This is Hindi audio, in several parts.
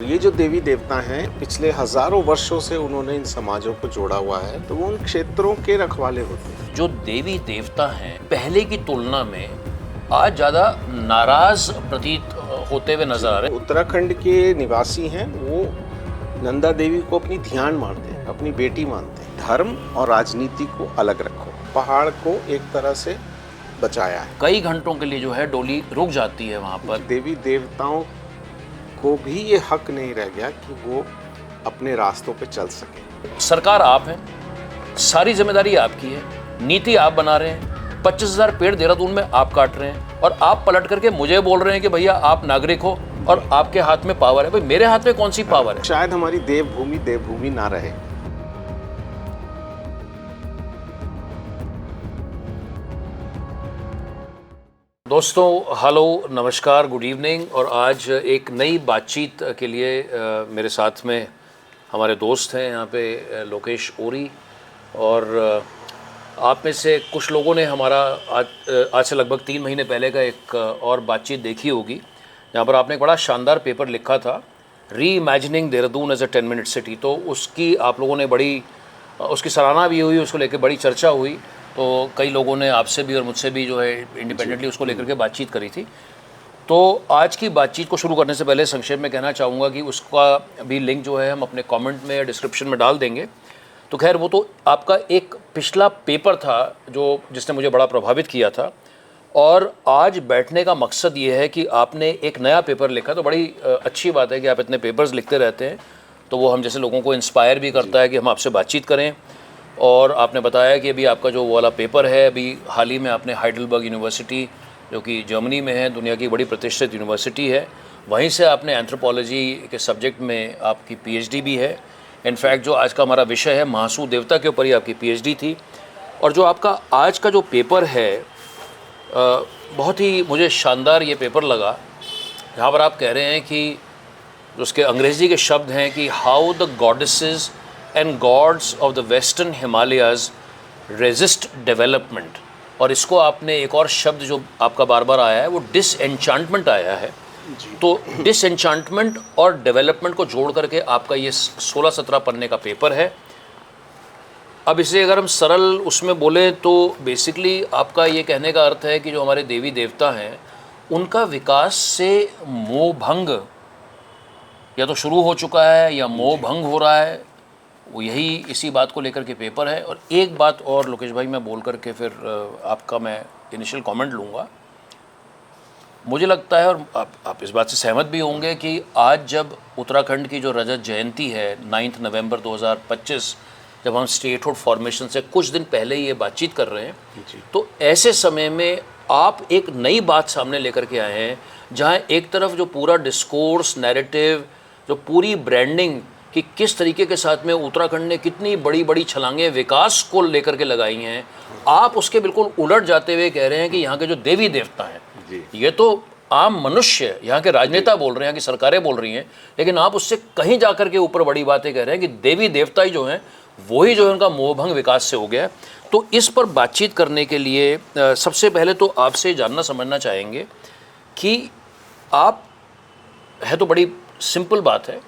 ये जो देवी देवता हैं पिछले हजारों वर्षों से उन्होंने इन समाजों को जोड़ा हुआ है, तो वो उन क्षेत्रों के रखवाले होते हैं। जो देवी देवता हैं पहले की तुलना में आज ज़्यादा नाराज प्रतीत होते हुए नजर आ रहे हैं। उत्तराखंड के निवासी हैं, वो नंदा देवी को अपनी ध्यान मानते हैं, अपनी बेटी मानते हैं। धर्म और राजनीति को अलग रखो, पहाड़ को एक तरह से बचाया है। कई घंटों के लिए जो है डोली रुक जाती है वहाँ पर। देवी देवताओं को भी ये हक नहीं रह गया कि वो अपने रास्तों पे चल सके। सरकार आप हैं, सारी जिम्मेदारी आपकी है, नीति आप बना रहे हैं। 25,000 पेड़ देहरादून में आप काट रहे हैं और आप पलट करके मुझे बोल रहे हैं कि भैया आप नागरिक हो और आपके हाथ में पावर है। भाई मेरे हाथ में कौन सी पावर है? शायद हमारी देवभूमि ना रहे। दोस्तों हेलो, नमस्कार, गुड इवनिंग। और आज एक नई बातचीत के लिए मेरे साथ में हमारे दोस्त हैं यहाँ पे लोकेश ओरी। और आप में से कुछ लोगों ने हमारा आज से लगभग 3 महीने पहले का एक और बातचीत देखी होगी, जहाँ पर आपने एक बड़ा शानदार पेपर लिखा था, reimagining Dehradun as a 10 minute city. तो उसकी आप लोगों ने बड़ी उसकी सराहना भी हुई, उसको लेकर बड़ी चर्चा हुई। तो कई लोगों ने आपसे भी और मुझसे भी जो है इंडिपेंडेंटली उसको लेकर के बातचीत करी थी। तो आज की बातचीत को शुरू करने से पहले संक्षेप में कहना चाहूँगा कि उसका भी लिंक जो है हम अपने कमेंट में या डिस्क्रिप्शन में डाल देंगे। तो खैर वो तो आपका एक पिछला पेपर था जिसने मुझे बड़ा प्रभावित किया था। और आज बैठने का मकसद ये है कि आपने एक नया पेपर लिखा। तो बड़ी अच्छी बात है कि आप इतने पेपर्स लिखते रहते हैं, तो वो हम जैसे लोगों को इंस्पायर भी करता है कि हम आपसे बातचीत करें। और आपने बताया कि अभी आपका जो वाला पेपर है, अभी हाल ही में आपने हाइडलबर्ग यूनिवर्सिटी, जो कि जर्मनी में है, दुनिया की बड़ी प्रतिष्ठित यूनिवर्सिटी है, वहीं से आपने एंथ्रोपोलॉजी के सब्जेक्ट में आपकी पीएचडी भी है। इनफैक्ट जो आज का हमारा विषय है महासू देवता के ऊपर ही आपकी पीएचडी थी। और जो आपका आज का जो पेपर है बहुत ही मुझे शानदार ये पेपर लगा, जहाँ पर आप कह रहे हैं कि उसके अंग्रेज़ी के शब्द हैं कि how the goddesses and God's of the western Himalayas resist development. और इसको आपने एक और शब्द जो आपका बार बार आया है वो डिसएन्चांटमेंट आया है। तो डिसएन्चांटमेंट और डेवलपमेंट को जोड़ करके आपका ये 16-17 पन्ने का पेपर है। अब इसे अगर हम सरल उसमें बोलें तो बेसिकली आपका ये कहने का अर्थ है कि जो हमारे देवी देवता हैं उनका विकास से मोह भंग या तो शुरू हो चुका है या मोह भंग हो रहा है, वो यही इसी बात को लेकर के पेपर है। और एक बात और लोकेश भाई मैं बोल करके फिर आपका मैं इनिशियल कमेंट लूँगा। मुझे लगता है और आप इस बात से सहमत भी होंगे कि आज जब उत्तराखंड की जो रजत जयंती है 9 नवंबर 2025, जब हम स्टेटहुड फॉर्मेशन से कुछ दिन पहले ही ये बातचीत कर रहे हैं, तो ऐसे समय में आप एक नई बात सामने लेकर के आए हैं, जहाँ एक तरफ जो पूरा डिस्कोर्स नैरेटिव, जो पूरी ब्रांडिंग कि किस तरीके के साथ में उत्तराखंड ने कितनी बड़ी बड़ी छलांगें विकास को लेकर के लगाई हैं, आप उसके बिल्कुल उलट जाते हुए कह रहे हैं कि यहाँ के जो देवी देवता हैं, ये तो आम मनुष्य, यहाँ के राजनेता बोल रहे हैं, कि सरकारें बोल रही हैं, लेकिन आप उससे कहीं जा कर के ऊपर बड़ी बातें कह रहे हैं कि देवी देवता ही जो हैं वही जो है उनका मोहभंग विकास से हो गया है। तो इस पर बातचीत करने के लिए सबसे पहले तो आपसे जानना समझना चाहेंगे कि आप, है तो बड़ी सिंपल बात है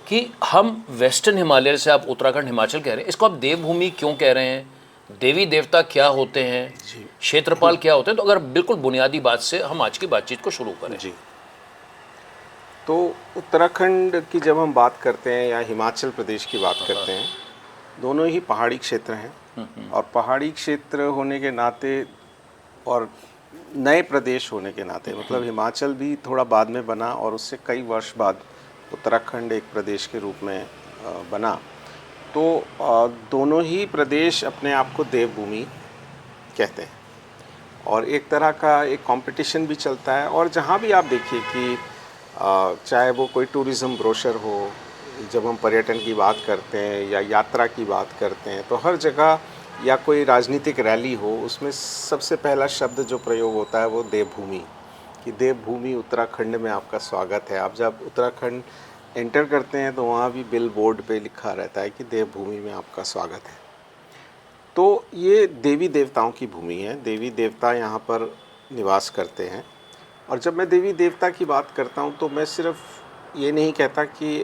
कि हम वेस्टर्न हिमालय से आप उत्तराखंड हिमाचल कह रहे हैं, इसको आप देवभूमि क्यों कह रहे हैं? देवी देवता क्या होते हैं? क्षेत्रपाल क्या होते हैं? तो अगर बिल्कुल बुनियादी बात से हम आज की बातचीत को शुरू करें। जी, तो उत्तराखंड की जब हम बात करते हैं या हिमाचल प्रदेश की बात करते हैं, दोनों ही पहाड़ी क्षेत्र हैं। और पहाड़ी क्षेत्र होने के नाते और नए प्रदेश होने के नाते, मतलब हिमाचल भी थोड़ा बाद में बना और उससे कई वर्ष बाद उत्तराखंड एक प्रदेश के रूप में बना। तो दोनों ही प्रदेश अपने आप को देवभूमि कहते हैं और एक तरह का एक कंपटीशन भी चलता है। और जहाँ भी आप देखिए कि चाहे वो कोई टूरिज़्म ब्रोशर हो, जब हम पर्यटन की बात करते हैं या यात्रा की बात करते हैं, तो हर जगह या कोई राजनीतिक रैली हो, उसमें सबसे पहला शब्द जो प्रयोग होता है वो देवभूमि, कि देवभूमि उत्तराखंड में आपका स्वागत है। आप जब उत्तराखंड एंटर करते हैं तो वहाँ भी बिल बोर्ड पे लिखा रहता है कि देवभूमि में आपका स्वागत है। तो ये देवी देवताओं की भूमि है, देवी देवता यहाँ पर निवास करते हैं। और जब मैं देवी देवता की बात करता हूँ तो मैं सिर्फ ये नहीं कहता कि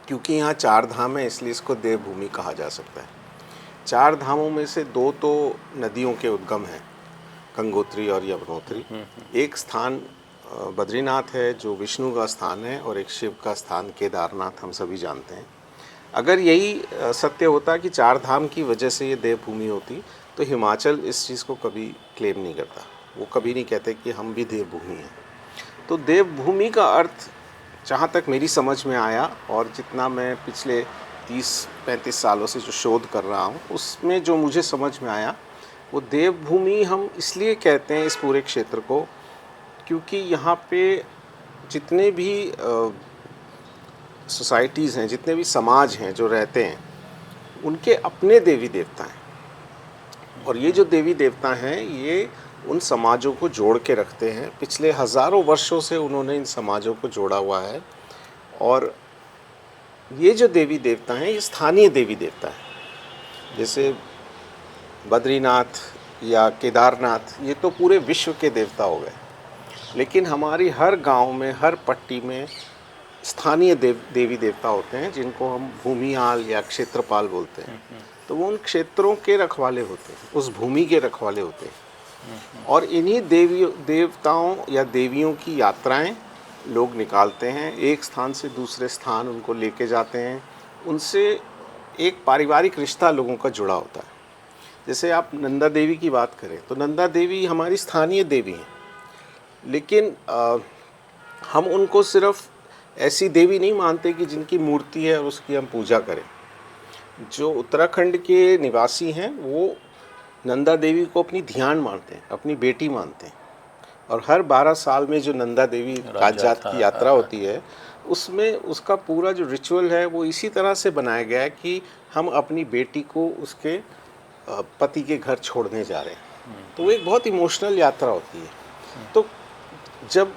क्योंकि यहाँ 4 धाम है इसलिए इसको देवभूमि कहा जा सकता है। 4 धामों में से 2 तो नदियों के उद्गम हैं, गंगोत्री और यमुनोत्री। एक स्थान बद्रीनाथ है जो विष्णु का स्थान है, और एक शिव का स्थान केदारनाथ हम सभी जानते हैं। अगर यही सत्य होता कि 4 धाम की वजह से ये देवभूमि होती, तो हिमाचल इस चीज़ को कभी क्लेम नहीं करता। वो कभी नहीं कहते कि हम भी देवभूमि हैं। तो देवभूमि का अर्थ जहाँ तक मेरी समझ में आया, और जितना मैं पिछले 30-35 सालों से जो शोध कर रहा हूँ, उसमें जो मुझे समझ में आया, वो देवभूमि हम इसलिए कहते हैं इस पूरे क्षेत्र को, क्योंकि यहाँ पे जितने भी सोसाइटीज़ हैं, जितने भी समाज हैं जो रहते हैं, उनके अपने देवी देवता हैं। और ये जो देवी देवता हैं ये उन समाजों को जोड़ के रखते हैं। पिछले हज़ारों वर्षों से उन्होंने इन समाजों को जोड़ा हुआ है। और ये जो देवी देवता हैं ये स्थानीय देवी देवता हैं। जैसे बद्रीनाथ या केदारनाथ, ये तो पूरे विश्व के देवता हो गए, लेकिन हमारी हर गांव में, हर पट्टी में स्थानीय देवी देवता होते हैं, जिनको हम भूमिहाल या क्षेत्रपाल बोलते हैं। तो वो उन क्षेत्रों के रखवाले होते हैं, उस भूमि के रखवाले होते हैं। और इन्हीं देवताओं या देवियों की यात्राएं लोग निकालते हैं, एक स्थान से दूसरे स्थान उनको लेके जाते हैं। उनसे एक पारिवारिक रिश्ता लोगों का जुड़ा होता है। जैसे आप नंदा देवी की बात करें तो नंदा देवी हमारी स्थानीय देवी हैं, लेकिन हम उनको सिर्फ ऐसी देवी नहीं मानते कि जिनकी मूर्ति है और उसकी हम पूजा करें। जो उत्तराखंड के निवासी हैं वो नंदा देवी को अपनी ध्यान मानते हैं, अपनी बेटी मानते हैं। और हर 12 साल में जो नंदा देवी राजजात की यात्रा होती है, उसमें उसका पूरा जो रिचुअल है वो इसी तरह से बनाया गया है कि हम अपनी बेटी को उसके पति के घर छोड़ने जा रहे हैं। तो वो एक बहुत इमोशनल यात्रा होती है। तो जब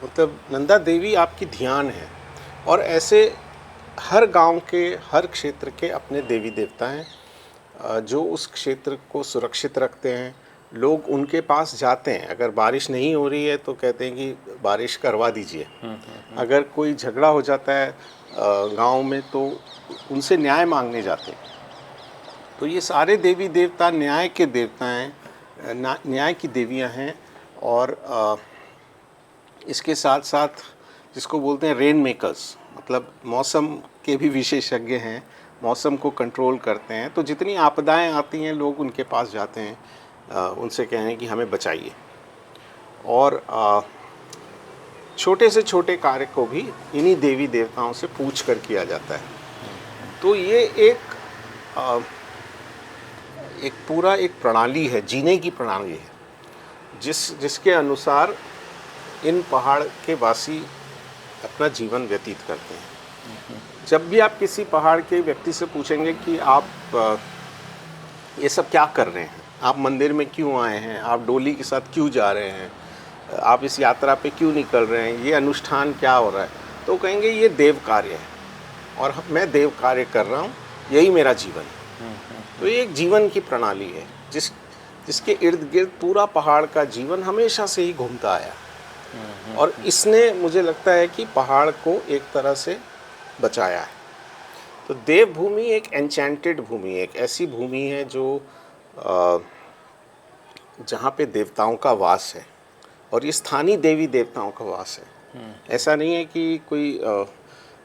मतलब नंदा देवी आपकी ध्यान है, और ऐसे हर गांव के, हर क्षेत्र के अपने देवी देवता हैं जो उस क्षेत्र को सुरक्षित रखते हैं। लोग उनके पास जाते हैं। अगर बारिश नहीं हो रही है तो कहते हैं कि बारिश करवा दीजिए। अगर कोई झगड़ा हो जाता है गांव में तो उनसे न्याय मांगने जाते हैं। तो ये सारे देवी देवता न्याय के देवता हैं, न्याय की देवियां हैं। और इसके साथ साथ जिसको बोलते हैं रेन मेकर्स, मतलब मौसम के भी विशेषज्ञ हैं, मौसम को कंट्रोल करते हैं। तो जितनी आपदाएं आती हैं लोग उनके पास जाते हैं, उनसे कहें कि हमें बचाइए। और छोटे से छोटे कार्य को भी इन्हीं देवी देवताओं से पूछ कर किया जाता है। तो ये एक पूरा एक प्रणाली है, जीने की प्रणाली है, जिसके अनुसार इन पहाड़ के वासी अपना जीवन व्यतीत करते हैं। जब भी आप किसी पहाड़ के व्यक्ति से पूछेंगे कि आप ये सब क्या कर रहे हैं, आप मंदिर में क्यों आए हैं, आप डोली के साथ क्यों जा रहे हैं, आप इस यात्रा पे क्यों निकल रहे हैं, ये अनुष्ठान क्या हो रहा है, तो कहेंगे ये देव कार्य है और मैं देव कार्य कर रहा हूँ, यही मेरा जीवन है। तो ये एक जीवन की प्रणाली है जिसके इर्द गिर्द पूरा पहाड़ का जीवन हमेशा से ही घूमता आया। और इसने मुझे लगता है कि पहाड़ को एक तरह से बचाया है। तो देवभूमि एक एन्चेंटेड भूमि है, एक ऐसी भूमि है जो जहाँ पे देवताओं का वास है, और ये स्थानीय देवी देवताओं का वास है। ऐसा नहीं है कि कोई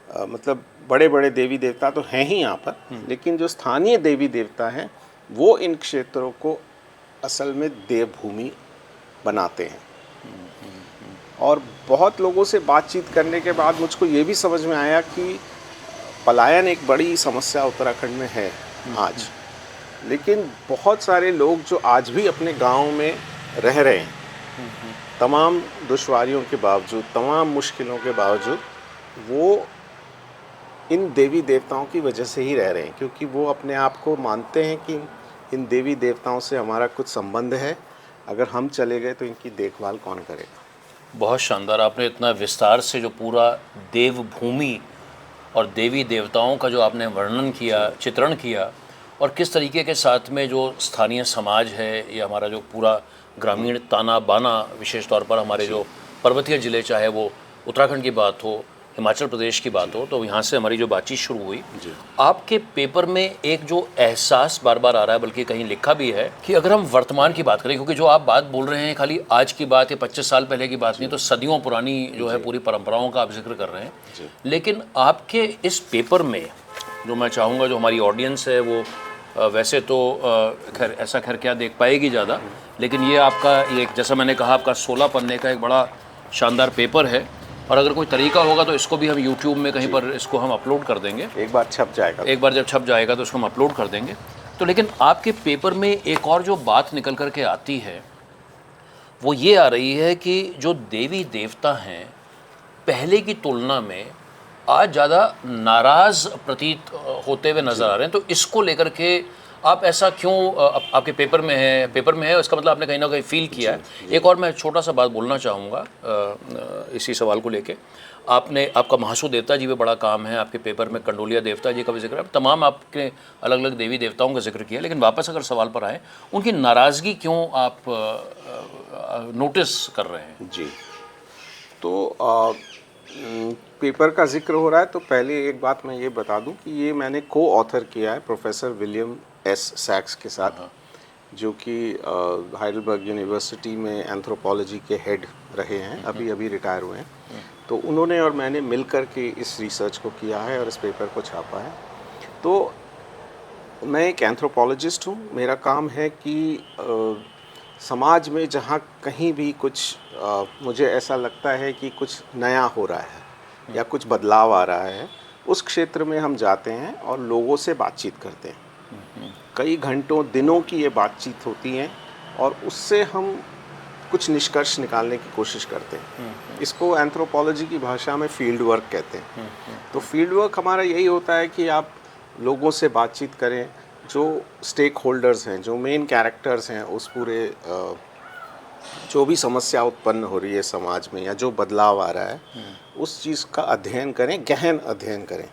मतलब बड़े बड़े देवी देवता तो हैं ही यहाँ पर, लेकिन जो स्थानीय देवी देवता हैं वो इन क्षेत्रों को असल में देवभूमि बनाते हैं। और बहुत लोगों से बातचीत करने के बाद मुझको ये भी समझ में आया कि पलायन एक बड़ी समस्या उत्तराखंड में है आज, लेकिन बहुत सारे लोग जो आज भी अपने गांव में रह रहे हैं, तमाम दुश्वारियों के बावजूद, तमाम मुश्किलों के बावजूद, वो इन देवी देवताओं की वजह से ही रह रहे हैं, क्योंकि वो अपने आप को मानते हैं कि इन देवी देवताओं से हमारा कुछ संबंध है, अगर हम चले गए तो इनकी देखभाल कौन करेगा। बहुत शानदार, आपने इतना विस्तार से जो पूरा देवभूमि और देवी देवताओं का जो आपने वर्णन किया, चित्रण किया, और किस तरीके के साथ में जो स्थानीय समाज है या हमारा जो पूरा ग्रामीण ताना बाना, विशेष तौर पर हमारे जो पर्वतीय ज़िले, चाहे वो उत्तराखंड की बात हो, हिमाचल प्रदेश की बात हो, तो यहाँ से हमारी जो बातचीत शुरू हुई। आपके पेपर में एक जो एहसास बार बार आ रहा है, बल्कि कहीं लिखा भी है कि अगर हम वर्तमान की बात करें, क्योंकि जो आप बात बोल रहे हैं खाली आज की बात या 25 साल पहले की बात नहीं, तो सदियों पुरानी जो है पूरी परंपराओं का आप जिक्र कर रहे हैं। लेकिन आपके इस पेपर में जो मैं चाहूँगा जो हमारी ऑडियंस है वो वैसे तो खैर ऐसा खैर क्या देख पाएगी ज़्यादा, लेकिन ये आपका ये जैसा मैंने कहा आपका 16 पन्ने का एक बड़ा शानदार पेपर है, और अगर कोई तरीका होगा तो इसको भी हम YouTube में कहीं पर इसको हम अपलोड कर देंगे। एक बार छप जाएगा, एक बार जब छप जाएगा तो इसको हम अपलोड कर देंगे। तो लेकिन आपके पेपर में एक और जो बात निकल कर के आती है वो ये आ रही है कि जो देवी देवता हैं पहले की तुलना में आज ज़्यादा नाराज़ प्रतीत होते हुए नज़र आ रहे हैं। तो इसको लेकर के आप ऐसा क्यों आपके पेपर में है इसका मतलब आपने कहीं ना कहीं फील किया है। एक और मैं छोटा सा बात बोलना चाहूँगा इसी सवाल को लेके। आपका महासु देवता जी भी बड़ा काम है, आपके पेपर में कंडोलिया देवता जी का भी जिक्र है, तमाम आपके अलग अलग देवी देवताओं का जिक्र किया। लेकिन वापस अगर सवाल पर आए, उनकी नाराज़गी क्यों आप नोटिस कर रहे हैं? जी, तो पेपर का जिक्र हो रहा है तो पहले एक बात मैं ये बता दूं कि ये मैंने को ऑथर किया है प्रोफेसर विलियम एस सैक्स के साथ, जो कि हाइडेलबर्ग यूनिवर्सिटी में एंथ्रोपोलॉजी के हेड रहे हैं, अभी रिटायर हुए हैं। तो उन्होंने और मैंने मिलकर के इस रिसर्च को किया है और इस पेपर को छापा है। तो मैं एक एंथ्रोपोलॉजिस्ट हूँ, मेरा काम है कि समाज में जहाँ कहीं भी कुछ मुझे ऐसा लगता है कि कुछ नया हो रहा है या कुछ बदलाव आ रहा है, उस क्षेत्र में हम जाते हैं और लोगों से बातचीत करते हैं। कई घंटों दिनों की ये बातचीत होती है और उससे हम कुछ निष्कर्ष निकालने की कोशिश करते हैं। इसको एंथ्रोपोलॉजी की भाषा में फील्ड वर्क कहते हैं। तो फील्ड वर्क हमारा यही होता है कि आप लोगों से बातचीत करें, जो स्टेक होल्डर्स हैं, जो मेन कैरेक्टर्स हैं उस पूरे जो भी समस्या उत्पन्न हो रही है समाज में या जो बदलाव आ रहा है, उस चीज़ का अध्ययन करें, गहन अध्ययन करें।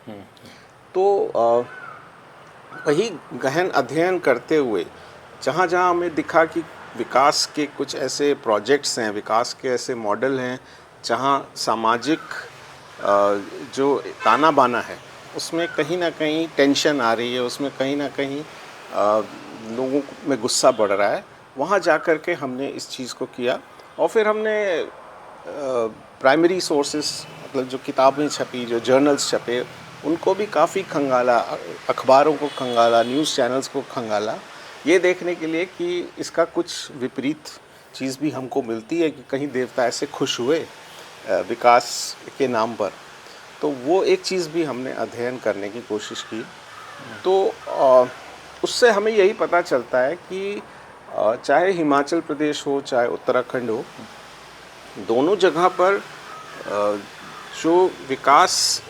तो वही गहन अध्ययन करते हुए जहाँ जहाँ हमें दिखा कि विकास के कुछ ऐसे प्रोजेक्ट्स हैं, विकास के ऐसे मॉडल हैं जहाँ सामाजिक जो ताना बाना है उसमें कहीं ना कहीं टेंशन आ रही है, उसमें कहीं ना कहीं लोगों में गुस्सा बढ़ रहा है, वहाँ जा कर के हमने इस चीज़ को किया। और फिर हमने प्राइमरी सोर्सेस, मतलब जो किताबें छपी, जो जर्नल्स छपे, उनको भी काफ़ी खंगाला, अखबारों को खंगाला, न्यूज़ चैनल्स को खंगाला, ये देखने के लिए कि इसका कुछ विपरीत चीज़ भी हमको मिलती है कि कहीं देवता ऐसे खुश हुए विकास के नाम पर। तो वो एक चीज़ भी हमने अध्ययन करने की कोशिश की। तो उससे हमें यही पता चलता है कि चाहे हिमाचल प्रदेश हो, चाहे उत्तराखंड हो, दोनों जगह पर जो विकास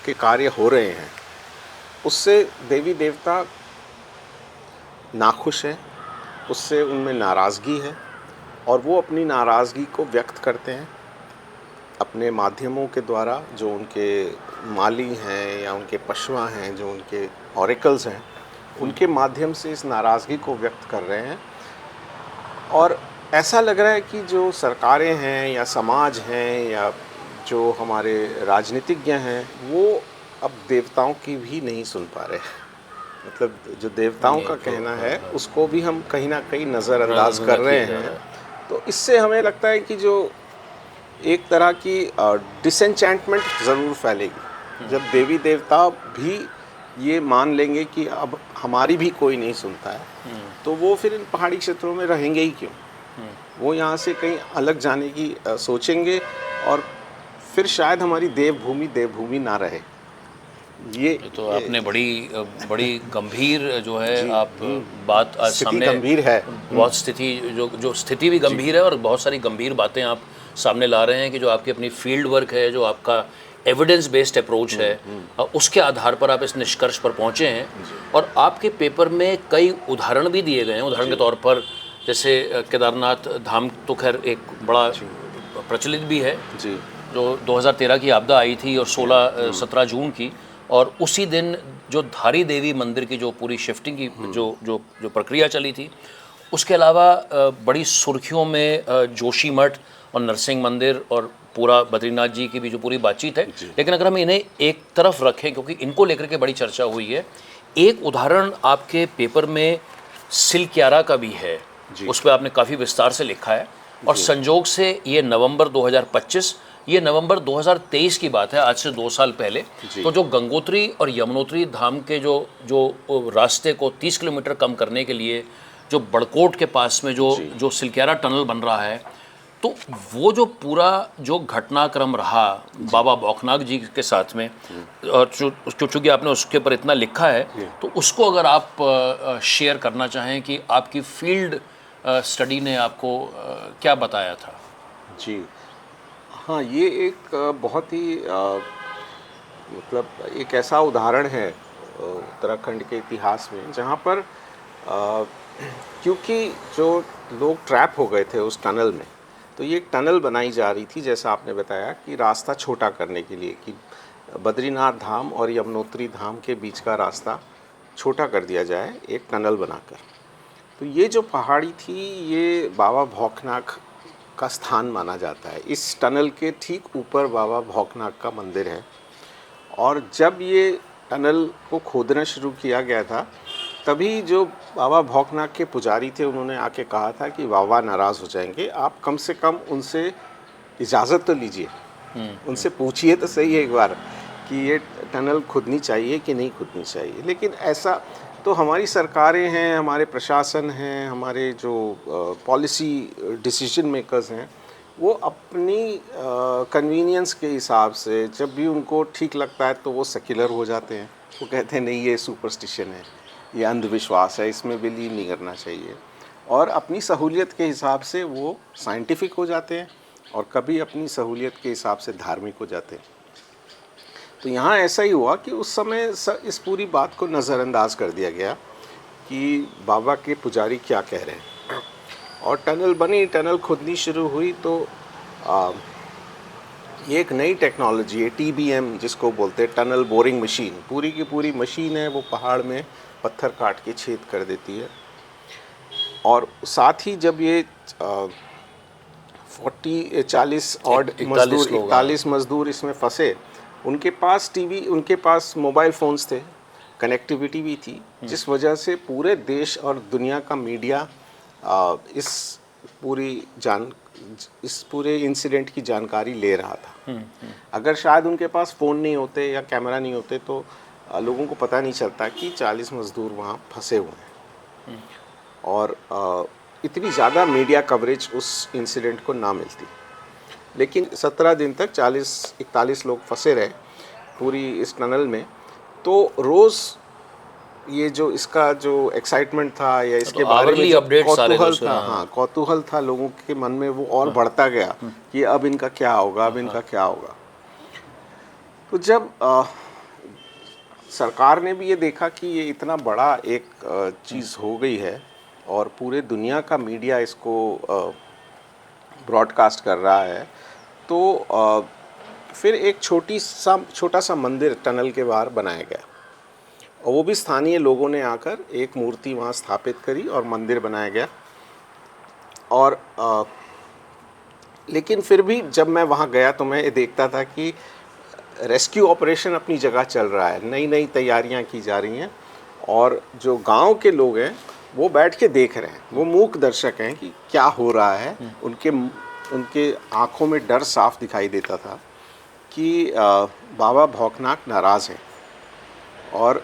के कार्य हो रहे हैं उससे देवी देवता नाखुश है, उससे उनमें नाराज़गी है और वो अपनी नाराज़गी को व्यक्त करते हैं अपने माध्यमों के द्वारा। जो उनके माली हैं या उनके पशवा हैं, जो उनके ऑरेकल्स हैं, उनके माध्यम से इस नाराज़गी को व्यक्त कर रहे हैं। और ऐसा लग रहा है कि जो सरकारें हैं या समाज हैं या जो हमारे राजनीतिज्ञ हैं, वो अब देवताओं की भी नहीं सुन पा रहे। मतलब जो देवताओं का कहना है उसको भी हम कहीं ना कहीं नज़रअंदाज कर रहे हैं। तो इससे हमें लगता है कि जो एक तरह की डिसएंचेंटमेंट ज़रूर फैलेगी जब देवी देवता भी ये मान लेंगे कि अब हमारी भी कोई नहीं सुनता है। तो वो फिर इन पहाड़ी क्षेत्रों में रहेंगे ही क्यों, वो यहाँ से कहीं अलग जाने की सोचेंगे और फिर शायद हमारी देवभूमि ना रहे। ये तो आपने बड़ी गंभीर जो है आप बात आज सामने, गंभीर है बहुत स्थिति जो स्थिति भी गंभीर है और बहुत सारी गंभीर बातें आप सामने ला रहे हैं कि जो आपकी अपनी फील्ड वर्क है, जो आपका एविडेंस बेस्ड अप्रोच है, उसके आधार पर आप इस निष्कर्ष पर पहुंचे हैं। और आपके पेपर में कई उदाहरण भी दिए गए हैं। उदाहरण के तौर पर जैसे केदारनाथ धाम तो खैर एक बड़ा प्रचलित भी है जी, जो 2013 की आपदा आई थी और 16-17 जून की, और उसी दिन जो धारी देवी मंदिर की जो पूरी शिफ्टिंग की जो प्रक्रिया चली थी, उसके अलावा बड़ी सुर्खियों में जोशीमठ और नरसिंह मंदिर और पूरा बद्रीनाथ जी की भी जो पूरी बातचीत है, लेकिन अगर हम इन्हें एक तरफ रखें क्योंकि इनको लेकर के बड़ी चर्चा हुई है, एक उदाहरण आपके पेपर में सिलक्यारा का भी है, उस पर आपने काफ़ी विस्तार से लिखा है और संजोग से ये नवंबर 2025, ये नवंबर 2023 की बात है, आज से 2 साल पहले। तो जो गंगोत्री और यमुनोत्री धाम के जो जो रास्ते को 30 किलोमीटर कम करने के लिए जो बड़कोट के पास में जो सिलक्यारा टनल बन रहा है, तो वो जो पूरा जो घटनाक्रम रहा बाबा भौकनाथ जी के साथ में, और चूँकि आपने उसके ऊपर इतना लिखा है, तो उसको अगर आप शेयर करना चाहें कि आपकी फील्ड स्टडी ने आपको क्या बताया था। जी हाँ, ये एक बहुत ही मतलब एक ऐसा उदाहरण है उत्तराखंड के इतिहास में जहाँ पर क्योंकि जो लोग ट्रैप हो गए थे उस टनल में, तो ये एक टनल बनाई जा रही थी, जैसा आपने बताया, कि रास्ता छोटा करने के लिए, कि बद्रीनाथ धाम और यमुनोत्री धाम के बीच का रास्ता छोटा कर दिया जाए एक टनल बनाकर। तो ये जो पहाड़ी थी, ये बाबा भौकनाथ का स्थान माना जाता है। इस टनल के ठीक ऊपर बाबा भौकनाथ का मंदिर है, और जब ये टनल को खोदना शुरू किया गया था, तभी जो बाबा भौकनाथ के पुजारी थे, उन्होंने आके कहा था कि बाबा नाराज़ हो जाएंगे, आप कम से कम उनसे इजाज़त तो लीजिए, उनसे पूछिए तो सही एक बार कि ये टनल खुदनी चाहिए कि नहीं खुदनी चाहिए। लेकिन ऐसा तो हमारी सरकारें हैं, हमारे प्रशासन हैं, हमारे जो पॉलिसी डिसीजन मेकर्स हैं, वो अपनी कन्वीनियंस के हिसाब से जब भी उनको ठीक लगता है तो वो सेक्युलर हो जाते हैं। वो कहते हैं नहीं, ये सुपरस्टिशन है, ये अंधविश्वास है, इसमें बिलीव नहीं करना चाहिए, और अपनी सहूलियत के हिसाब से वो साइंटिफिक हो जाते हैं और कभी अपनी सहूलियत के हिसाब से धार्मिक हो जाते हैं। तो यहाँ ऐसा ही हुआ कि उस समय इस पूरी बात को नज़रअंदाज कर दिया गया कि बाबा के पुजारी क्या कह रहे हैं, और टनल बनी, टनल खुदनी शुरू हुई। तो ये एक नई टेक्नोलॉजी है, TBM जिसको बोलते हैं, टनल बोरिंग मशीन। पूरी की पूरी मशीन है, वो पहाड़ में पत्थर काट के छेद कर देती है। और साथ ही जब ये 40 और मजदूर, 41 मजदूर इसमें फंसे, उनके पास मोबाइल फ़ोन्स थे, कनेक्टिविटी भी थी, जिस वजह से पूरे देश और दुनिया का मीडिया इस पूरे इंसिडेंट की जानकारी ले रहा था। अगर शायद उनके पास फ़ोन नहीं होते या कैमरा नहीं होते तो लोगों को पता नहीं चलता कि 40 मजदूर वहाँ फंसे हुए हैं, और इतनी ज़्यादा मीडिया कवरेज उस इंसिडेंट को ना मिलती। लेकिन 17 दिन तक 41 लोग फंसे रहे पूरी इस टनल में। तो रोज़ ये जो इसका जो एक्साइटमेंट था या इसके तो बारे में जो कौतूहल था, हाँ, कौतूहल था लोगों के मन में, वो और बढ़ता गया कि अब इनका क्या होगा, अब इनका क्या होगा। तो जब सरकार ने भी ये देखा कि ये इतना बड़ा एक चीज़ हो गई है और पूरे दुनिया का मीडिया इसको ब्रॉडकास्ट कर रहा है, तो फिर एक छोटा सा मंदिर टनल के बाहर बनाया गया, और वो भी स्थानीय लोगों ने आकर एक मूर्ति वहाँ स्थापित करी और मंदिर बनाया गया। और लेकिन फिर भी जब मैं वहाँ गया तो मैं ये देखता था कि रेस्क्यू ऑपरेशन अपनी जगह चल रहा है, नई नई तैयारियाँ की जा रही हैं, और जो गांव के लोग हैं वो बैठ के देख रहे हैं, वो मूक दर्शक हैं कि क्या हो रहा है। उनके आँखों में डर साफ दिखाई देता था कि बाबा भौकनाथ नाराज़ हैं। और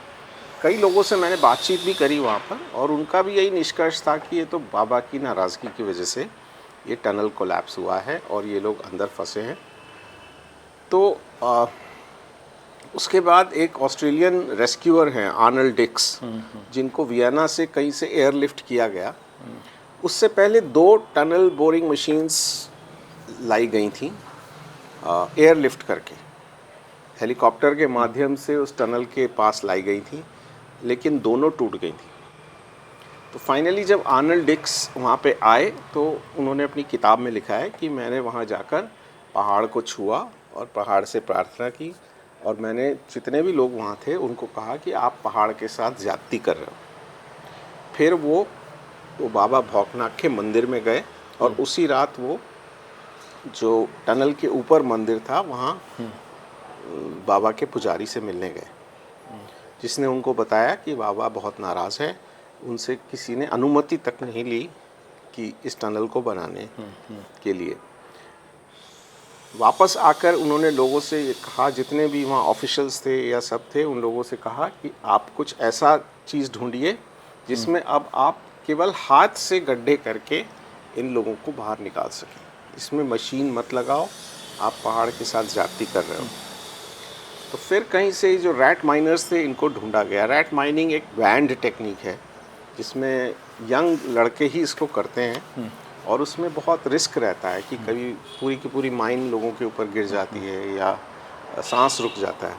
कई लोगों से मैंने बातचीत भी करी वहाँ पर, और उनका भी यही निष्कर्ष था कि ये तो बाबा की नाराज़गी की वजह से ये टनल कोलैप्स हुआ है और ये लोग अंदर फंसे हैं। तो उसके बाद एक ऑस्ट्रेलियन रेस्क्यूअर हैं आर्नल्ड डिक्स, जिनको वियना से कहीं से एयरलिफ्ट किया गया। उससे पहले 2 टनल बोरिंग मशीन्स लाई गई थी एयरलिफ्ट करके, हेलीकॉप्टर के माध्यम से उस टनल के पास लाई गई थी, लेकिन दोनों टूट गई थी। तो फाइनली जब आर्नल्ड डिक्स वहाँ पे आए तो उन्होंने अपनी किताब में लिखा है कि मैंने वहाँ जाकर पहाड़ को छुआ और पहाड़ से प्रार्थना की, और मैंने जितने भी लोग वहाँ थे उनको कहा कि आप पहाड़ के साथ ज़्यादती कर रहे हो। फिर वो बाबा भौकनाथ के मंदिर में गए और उसी रात वो जो टनल के ऊपर मंदिर था वहाँ बाबा के पुजारी से मिलने गए, जिसने उनको बताया कि बाबा बहुत नाराज़ है, उनसे किसी ने अनुमति तक नहीं ली कि इस टनल को बनाने के लिए। वापस आकर उन्होंने लोगों से ये कहा, जितने भी वहाँ ऑफिशियल्स थे या सब थे, उन लोगों से कहा कि आप कुछ ऐसा चीज़ ढूंढिए जिसमें अब आप केवल हाथ से गड्ढे करके इन लोगों को बाहर निकाल सकें, इसमें मशीन मत लगाओ, आप पहाड़ के साथ ज़्यादती कर रहे हो। तो फिर कहीं से जो रैट माइनर्स थे इनको ढूंढा गया। रैट माइनिंग एक बैंड टेक्निक है जिसमें यंग लड़के ही इसको करते हैं और उसमें बहुत रिस्क रहता है कि कभी पूरी की पूरी माइन लोगों के ऊपर गिर जाती है या सांस रुक जाता है।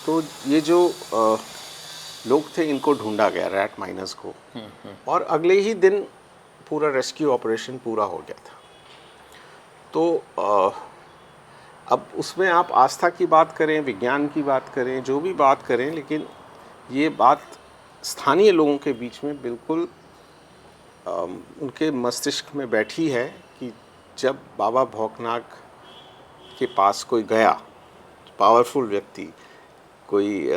तो ये जो लोग थे इनको ढूंढा गया, रैट माइनर्स को, और अगले ही दिन पूरा रेस्क्यू ऑपरेशन पूरा हो गया था। तो अब उसमें आप आस्था की बात करें, विज्ञान की बात करें, जो भी बात करें, लेकिन ये बात स्थानीय लोगों के बीच में बिल्कुल उनके मस्तिष्क में बैठी है कि जब बाबा भौकनाग के पास कोई गया, पावरफुल व्यक्ति, कोई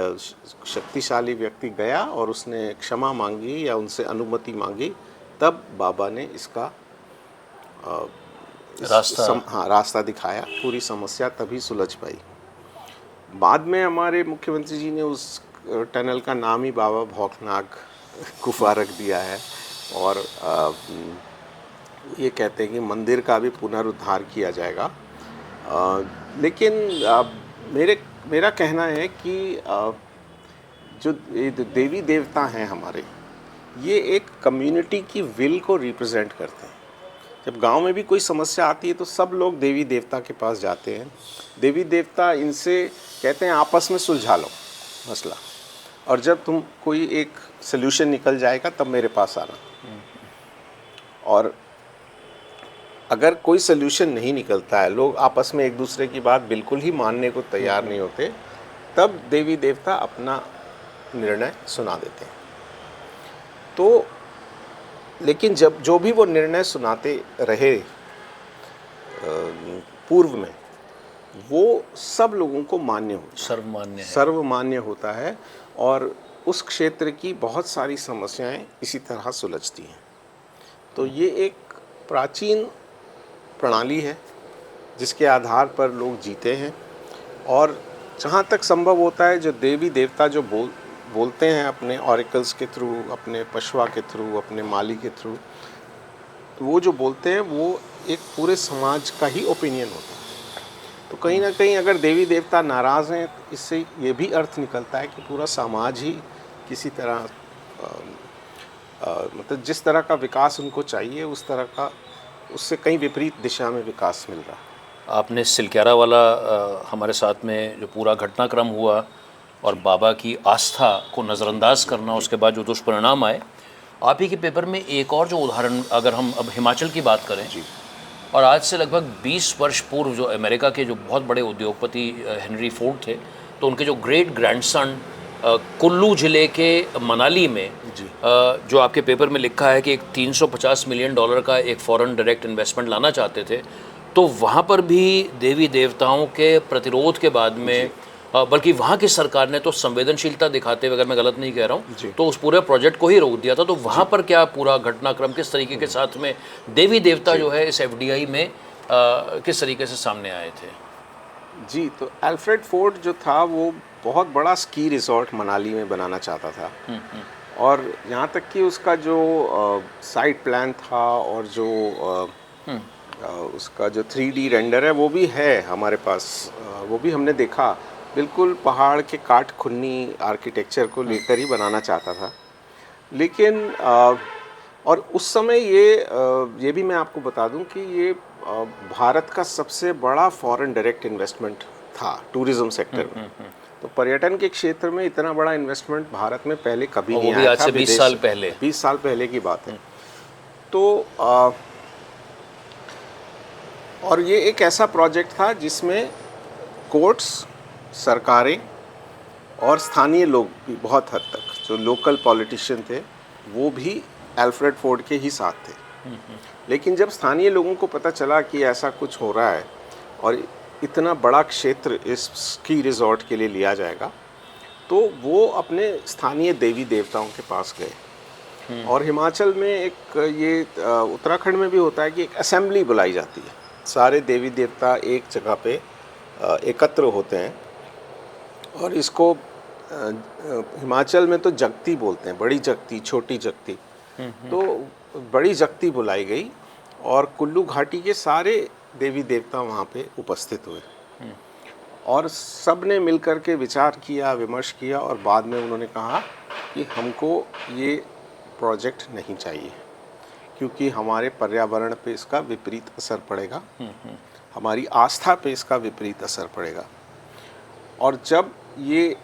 शक्तिशाली व्यक्ति गया और उसने क्षमा मांगी या उनसे अनुमति मांगी, तब बाबा ने इसका रास्ता दिखाया, पूरी समस्या तभी सुलझ पाई। बाद में हमारे मुख्यमंत्री जी ने उस टनल का नाम ही बाबा भौकनाग गुफा रख दिया है और ये कहते हैं कि मंदिर का भी पुनरुद्धार किया जाएगा। लेकिन मेरा कहना है कि जो देवी देवता हैं हमारे, ये एक कम्युनिटी की विल को रिप्रेजेंट करते हैं। जब गांव में भी कोई समस्या आती है तो सब लोग देवी देवता के पास जाते हैं। देवी देवता इनसे कहते हैं आपस में सुलझा लो मसला, और जब तुम कोई एक सल्यूशन निकल जाएगा तब मेरे पास आना। और अगर कोई सल्यूशन नहीं निकलता है, लोग आपस में एक दूसरे की बात बिल्कुल ही मानने को तैयार नहीं होते, तब देवी देवता अपना निर्णय सुना देते हैं। तो लेकिन जब जो भी वो निर्णय सुनाते रहे पूर्व में, वो सब लोगों को मान्य होता, सर्वमान्य होता है और उस क्षेत्र की बहुत सारी समस्याएं इसी तरह सुलझती हैं। तो ये एक प्राचीन प्रणाली है जिसके आधार पर लोग जीते हैं, और जहाँ तक संभव होता है जो देवी देवता जो बोलते हैं अपने ऑरिकल्स के थ्रू, अपने पशवा के थ्रू, अपने माली के थ्रू, वो जो बोलते हैं वो एक पूरे समाज का ही ओपिनियन होता है। तो कहीं ना कहीं अगर देवी देवता नाराज़ हैं, इससे ये भी अर्थ निकलता है कि पूरा समाज ही किसी तरह मतलब जिस तरह का विकास उनको चाहिए उस तरह का, उससे कहीं विपरीत दिशा में विकास मिल रहा है। आपने सिलक्यारा वाला हमारे साथ में जो पूरा घटनाक्रम हुआ और बाबा की आस्था को नज़रअंदाज करना, उसके बाद जो दुष्परिणाम आए, आप ही के पेपर में एक और जो उदाहरण, अगर हम अब हिमाचल की बात करें जी, और आज से लगभग 20 वर्ष पूर्व जो अमेरिका के जो बहुत बड़े उद्योगपति हेनरी फोर्ड थे, तो उनके जो ग्रेट ग्रैंडसन कुल्लू ज़िले के मनाली में जो आपके पेपर में लिखा है कि एक $350 मिलियन का एक फॉरेन डायरेक्ट इन्वेस्टमेंट लाना चाहते थे, तो वहाँ पर भी देवी देवताओं के प्रतिरोध के बाद में, बल्कि वहाँ की सरकार ने तो संवेदनशीलता दिखाते हुए, अगर मैं गलत नहीं कह रहा हूँ, तो उस पूरे प्रोजेक्ट को ही रोक दिया था। तो वहाँ पर क्या पूरा घटनाक्रम किस तरीके के साथ में देवी देवता जो है इस FDI में किस तरीके से सामने आए थे? जी, तो अल्फ्रेड फोर्ड जो था वो बहुत बड़ा स्की रिसोर्ट मनाली में बनाना चाहता था, और यहाँ तक कि उसका जो साइट प्लान था और जो उसका जो 3D रेंडर है वो भी है हमारे पास, वो भी हमने देखा। बिल्कुल पहाड़ के काट खुन्नी आर्किटेक्चर को लेकर ही बनाना चाहता था। लेकिन और उस समय ये भी मैं आपको बता दूं कि ये भारत का सबसे बड़ा फॉरेन डायरेक्ट इन्वेस्टमेंट था टूरिज्म सेक्टर में। तो पर्यटन के क्षेत्र में इतना बड़ा इन्वेस्टमेंट भारत में पहले कभी नहीं आया था। आज से 20 साल पहले, 20 साल पहले की बात है। तो और ये एक ऐसा प्रोजेक्ट था जिसमें कोर्ट्स, सरकारें और स्थानीय लोग भी बहुत हद तक, जो लोकल पॉलिटिशियन थे वो भी अल्फ्रेड फोर्ड के ही साथ थे। लेकिन जब स्थानीय लोगों को पता चला कि ऐसा कुछ हो रहा है और इतना बड़ा क्षेत्र इस स्की रिजॉर्ट के लिए लिया जाएगा, तो वो अपने स्थानीय देवी देवताओं के पास गए। और हिमाचल में एक ये उत्तराखंड में भी होता है कि एक असेंबली बुलाई जाती है, सारे देवी देवता एक जगह पे एकत्र होते हैं और इसको हिमाचल में तो जगती बोलते हैं, बड़ी जगती, छोटी जगती। तो बड़ी जगती बुलाई गई और कुल्लू घाटी के सारे देवी देवता वहाँ पे उपस्थित हुए और सब ने मिलकर के विचार किया, विमर्श किया और बाद में उन्होंने कहा कि हमको ये प्रोजेक्ट नहीं चाहिए क्योंकि हमारे पर्यावरण पे इसका विपरीत असर पड़ेगा, हमारी आस्था पे इसका विपरीत असर पड़ेगा। और जब ये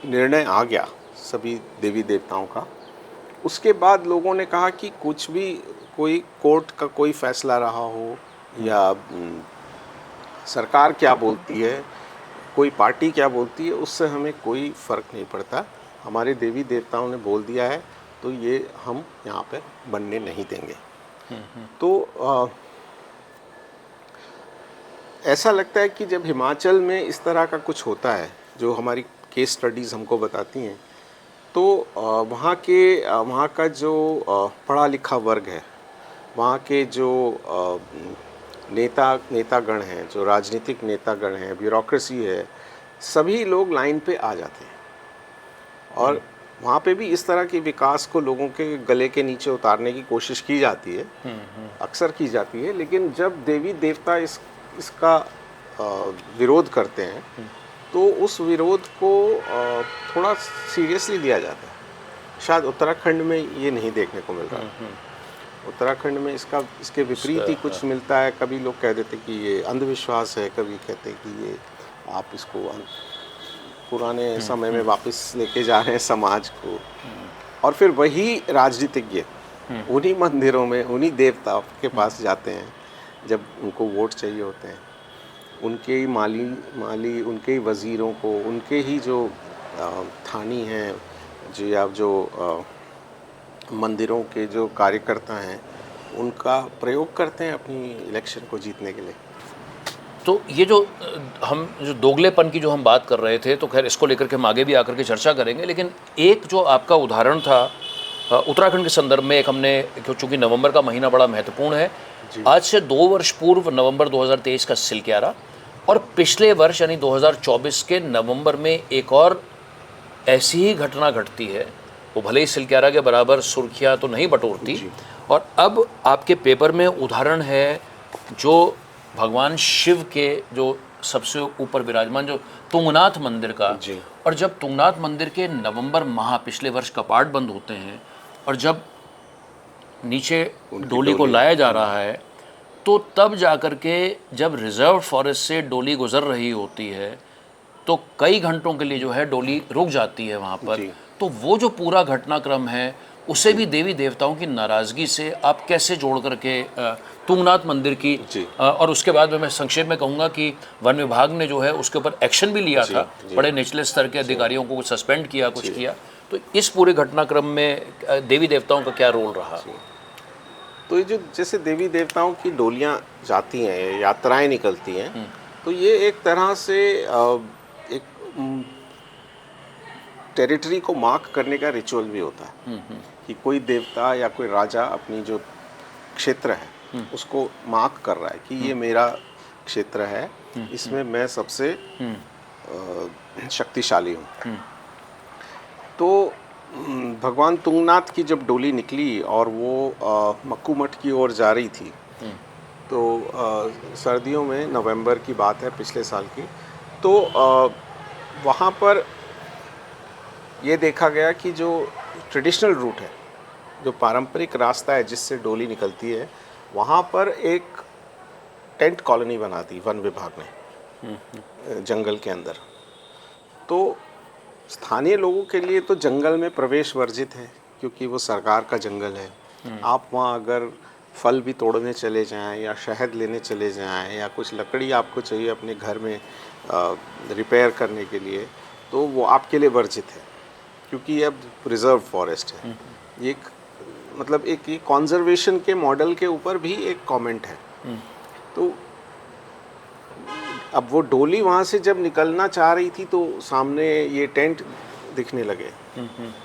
निर्णय आ गया सभी देवी देवताओं का, उसके बाद लोगों ने कहा कि कुछ भी, कोई कोर्ट का कोई फैसला रहा हो या सरकार क्या बोलती है, कोई पार्टी क्या बोलती है, उससे हमें कोई फ़र्क नहीं पड़ता। हमारे देवी देवताओं ने बोल दिया है तो ये हम यहाँ पे बनने नहीं देंगे। तो ऐसा लगता है कि जब हिमाचल में इस तरह का कुछ होता है, जो हमारी केस स्टडीज़ हमको बताती हैं, तो वहाँ का जो पढ़ा लिखा वर्ग है, वहाँ के जो नेतागण हैं, जो राजनीतिक नेतागण हैं, ब्यूरोक्रेसी है, सभी लोग लाइन पे आ जाते हैं। और वहाँ पे भी इस तरह के विकास को लोगों के गले के नीचे उतारने की कोशिश की जाती है, अक्सर की जाती है। लेकिन जब देवी देवता इसका विरोध करते हैं तो उस विरोध को थोड़ा सीरियसली लिया जाता है। शायद उत्तराखंड में ये नहीं देखने को मिल रहा है। उत्तराखंड में इसके विपरीत ही कुछ मिलता है। कभी लोग कह देते कि ये अंधविश्वास है, कभी कहते कि ये आप इसको पुराने समय में वापस लेके जा रहे हैं समाज को। और फिर वही राजनीतिज्ञ उन्हीं मंदिरों में, उन्हीं देवताओं के पास जाते हैं जब उनको वोट चाहिए होते हैं। उनके ही माली उनके ही वज़ीरों को, उनके ही जो थानी हैं, जो मंदिरों के जो कार्यकर्ता हैं, उनका प्रयोग करते हैं अपनी इलेक्शन को जीतने के लिए। तो ये जो दोगलेपन की जो हम बात कर रहे थे, तो खैर इसको लेकर के हम आगे भी आकर के चर्चा करेंगे। लेकिन एक जो आपका उदाहरण था उत्तराखंड के संदर्भ में, एक हमने, चूँकि नवंबर का महीना बड़ा महत्वपूर्ण है, आज से 2 वर्ष पूर्व नवंबर 2023 का सिलक्यारा, और पिछले वर्ष यानी 2024 के नवंबर में एक और ऐसी ही घटना घटती है। वो भले ही सिलक्यारा के बराबर सुर्खियाँ तो नहीं बटोरती। और अब आपके पेपर में उदाहरण है जो भगवान शिव के जो सबसे ऊपर विराजमान जो तुंगनाथ मंदिर का। और जब तुंगनाथ मंदिर के नवंबर माह पिछले वर्ष कपाट बंद होते हैं और जब नीचे डोली को लाया जा रहा है, तो तब जाकर के जब रिजर्व फॉरेस्ट से डोली गुजर रही होती है तो कई घंटों के लिए जो है डोली रुक जाती है वहाँ पर। तो वो जो पूरा घटनाक्रम है, उसे भी देवी देवताओं की नाराज़गी से आप कैसे जोड़ करके तुंगनाथ मंदिर की, और उसके बाद मैं संक्षेप में कहूँगा कि वन विभाग ने जो है उसके ऊपर एक्शन भी लिया था, बड़े निचले स्तर के अधिकारियों को सस्पेंड किया, कुछ किया। तो इस पूरे घटनाक्रम में देवी देवताओं का क्या रोल रहा? तो ये जो जैसे देवी देवताओं की डोलियाँ जाती हैं, यात्राएं निकलती हैं, तो ये एक तरह से एक टेरिटरी को मार्क करने का रिचुअल भी होता है कि कोई देवता या कोई राजा अपनी जो क्षेत्र है उसको मार्क कर रहा है कि ये मेरा क्षेत्र है, इसमें मैं सबसे शक्तिशाली हूँ। तो भगवान तुंगनाथ की जब डोली निकली और वो मक्कू मठ की ओर जा रही थी, तो सर्दियों में, नवंबर की बात है पिछले साल की, तो वहाँ पर ये देखा गया कि जो ट्रेडिशनल रूट है, जो पारंपरिक रास्ता है जिससे डोली निकलती है, वहाँ पर एक टेंट कॉलोनी बना दी वन विभाग ने जंगल के अंदर। तो स्थानीय लोगों के लिए तो जंगल में प्रवेश वर्जित है क्योंकि वो सरकार का जंगल है। आप वहाँ अगर फल भी तोड़ने चले जाएं या शहद लेने चले जाएं या कुछ लकड़ी आपको चाहिए अपने घर में रिपेयर करने के लिए, तो वो आपके लिए वर्जित है क्योंकि अब रिजर्व फॉरेस्ट है। ये एक मतलब एक ये कॉन्जर्वेशन के मॉडल के ऊपर भी एक कमेंट है। तो अब वो डोली वहाँ से जब निकलना चाह रही थी तो सामने ये टेंट दिखने लगे।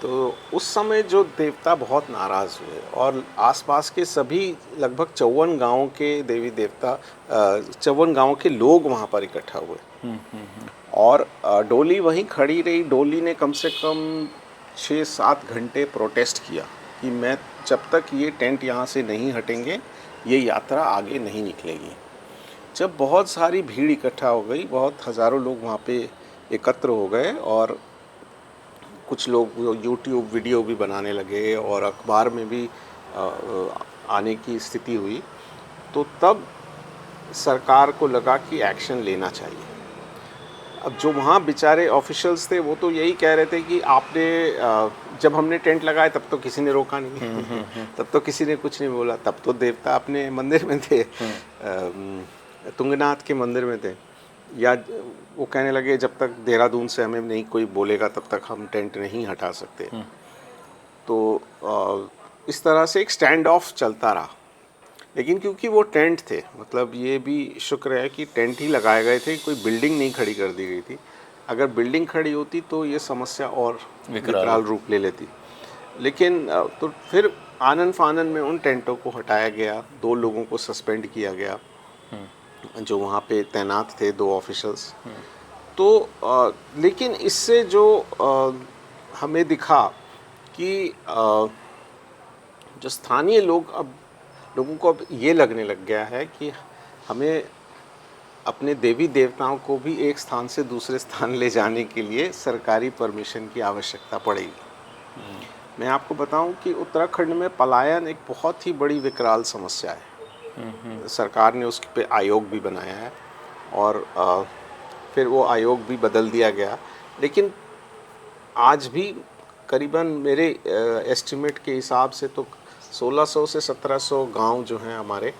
तो उस समय जो देवता बहुत नाराज़ हुए और आसपास के सभी लगभग 54 गांवों के देवी देवता 54 गांवों के लोग वहाँ पर इकट्ठा हुए और डोली वहीं खड़ी रही। डोली ने कम से कम 6-7 घंटे प्रोटेस्ट किया कि मैं जब तक ये टेंट यहाँ से नहीं हटेंगे ये यात्रा आगे नहीं निकलेगी। जब बहुत सारी भीड़ इकट्ठा हो गई, बहुत हज़ारों लोग वहाँ पे एकत्र हो गए और कुछ लोग यूट्यूब वीडियो भी बनाने लगे और अखबार में भी आने की स्थिति हुई, तो तब सरकार को लगा कि एक्शन लेना चाहिए। अब जो वहाँ बेचारे ऑफिशियल्स थे वो तो यही कह रहे थे कि आपने जब हमने टेंट लगाए तब तो किसी ने रोका नहीं, तब तो किसी ने कुछ नहीं बोला, तब तो देवता अपने मंदिर में थे, तुंगनाथ के मंदिर में थे। या वो कहने लगे जब तक देहरादून से हमें नहीं कोई बोलेगा तब तक हम टेंट नहीं हटा सकते। तो इस तरह से एक स्टैंड ऑफ चलता रहा। लेकिन क्योंकि वो टेंट थे, मतलब ये भी शुक्र है कि टेंट ही लगाए गए थे, कोई बिल्डिंग नहीं खड़ी कर दी गई थी। अगर बिल्डिंग खड़ी होती तो ये समस्या और विकराल रूप ले लेती। लेकिन तो फिर आनन फानन में उन टेंटों को हटाया गया, 2 लोगों को सस्पेंड किया गया जो वहाँ पे तैनात थे, 2 ऑफिशल्स। तो लेकिन इससे जो हमें दिखा कि जो स्थानीय लोगों को अब ये लगने लग गया है कि हमें अपने देवी देवताओं को भी एक स्थान से दूसरे स्थान ले जाने के लिए सरकारी परमिशन की आवश्यकता पड़ेगी। मैं आपको बताऊं कि उत्तराखंड में पलायन एक बहुत ही बड़ी विकराल समस्या है। सरकार ने उसके पे आयोग भी बनाया है और फिर वो आयोग भी बदल दिया गया। लेकिन आज भी करीबन मेरे एस्टिमेट के हिसाब से तो 1600 से 1700 गांव जो हैं हमारे,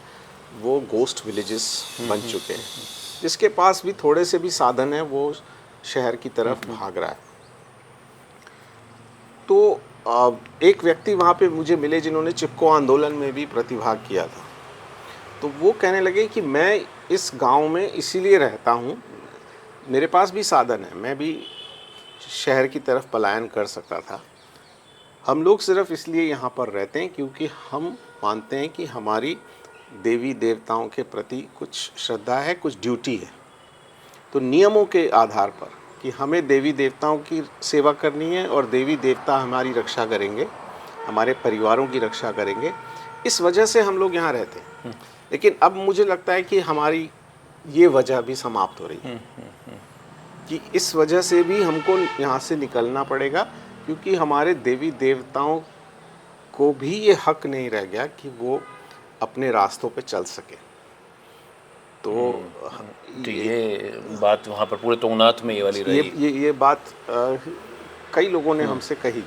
वो गोस्ट विलेजेस बन चुके हैं। जिसके पास भी थोड़े से भी साधन है वो शहर की तरफ भाग रहा है। तो एक व्यक्ति वहाँ पे मुझे मिले जिन्होंने चिपको आंदोलन में भी प्रतिभाग किया था। तो वो कहने लगे कि मैं इस गांव में इसीलिए रहता हूँ, मेरे पास भी साधन है, मैं भी शहर की तरफ पलायन कर सकता था। हम लोग सिर्फ इसलिए यहाँ पर रहते हैं क्योंकि हम मानते हैं कि हमारी देवी देवताओं के प्रति कुछ श्रद्धा है, कुछ ड्यूटी है। तो नियमों के आधार पर कि हमें देवी देवताओं की सेवा करनी है और देवी देवता हमारी रक्षा करेंगे, हमारे परिवारों की रक्षा करेंगे, इस वजह से हम लोग यहाँ रहते हैं। लेकिन अब मुझे लगता है कि हमारी ये वजह भी समाप्त हो रही है कि इस वजह से भी हमको यहाँ से निकलना पड़ेगा, क्योंकि हमारे देवी देवताओं को भी ये हक नहीं रह गया कि वो अपने रास्तों पे चल सके। तो ये बात वहाँ पर पूरे तुंगनाथ में ये वाली रही। ये बात कई लोगों ने हमसे कही।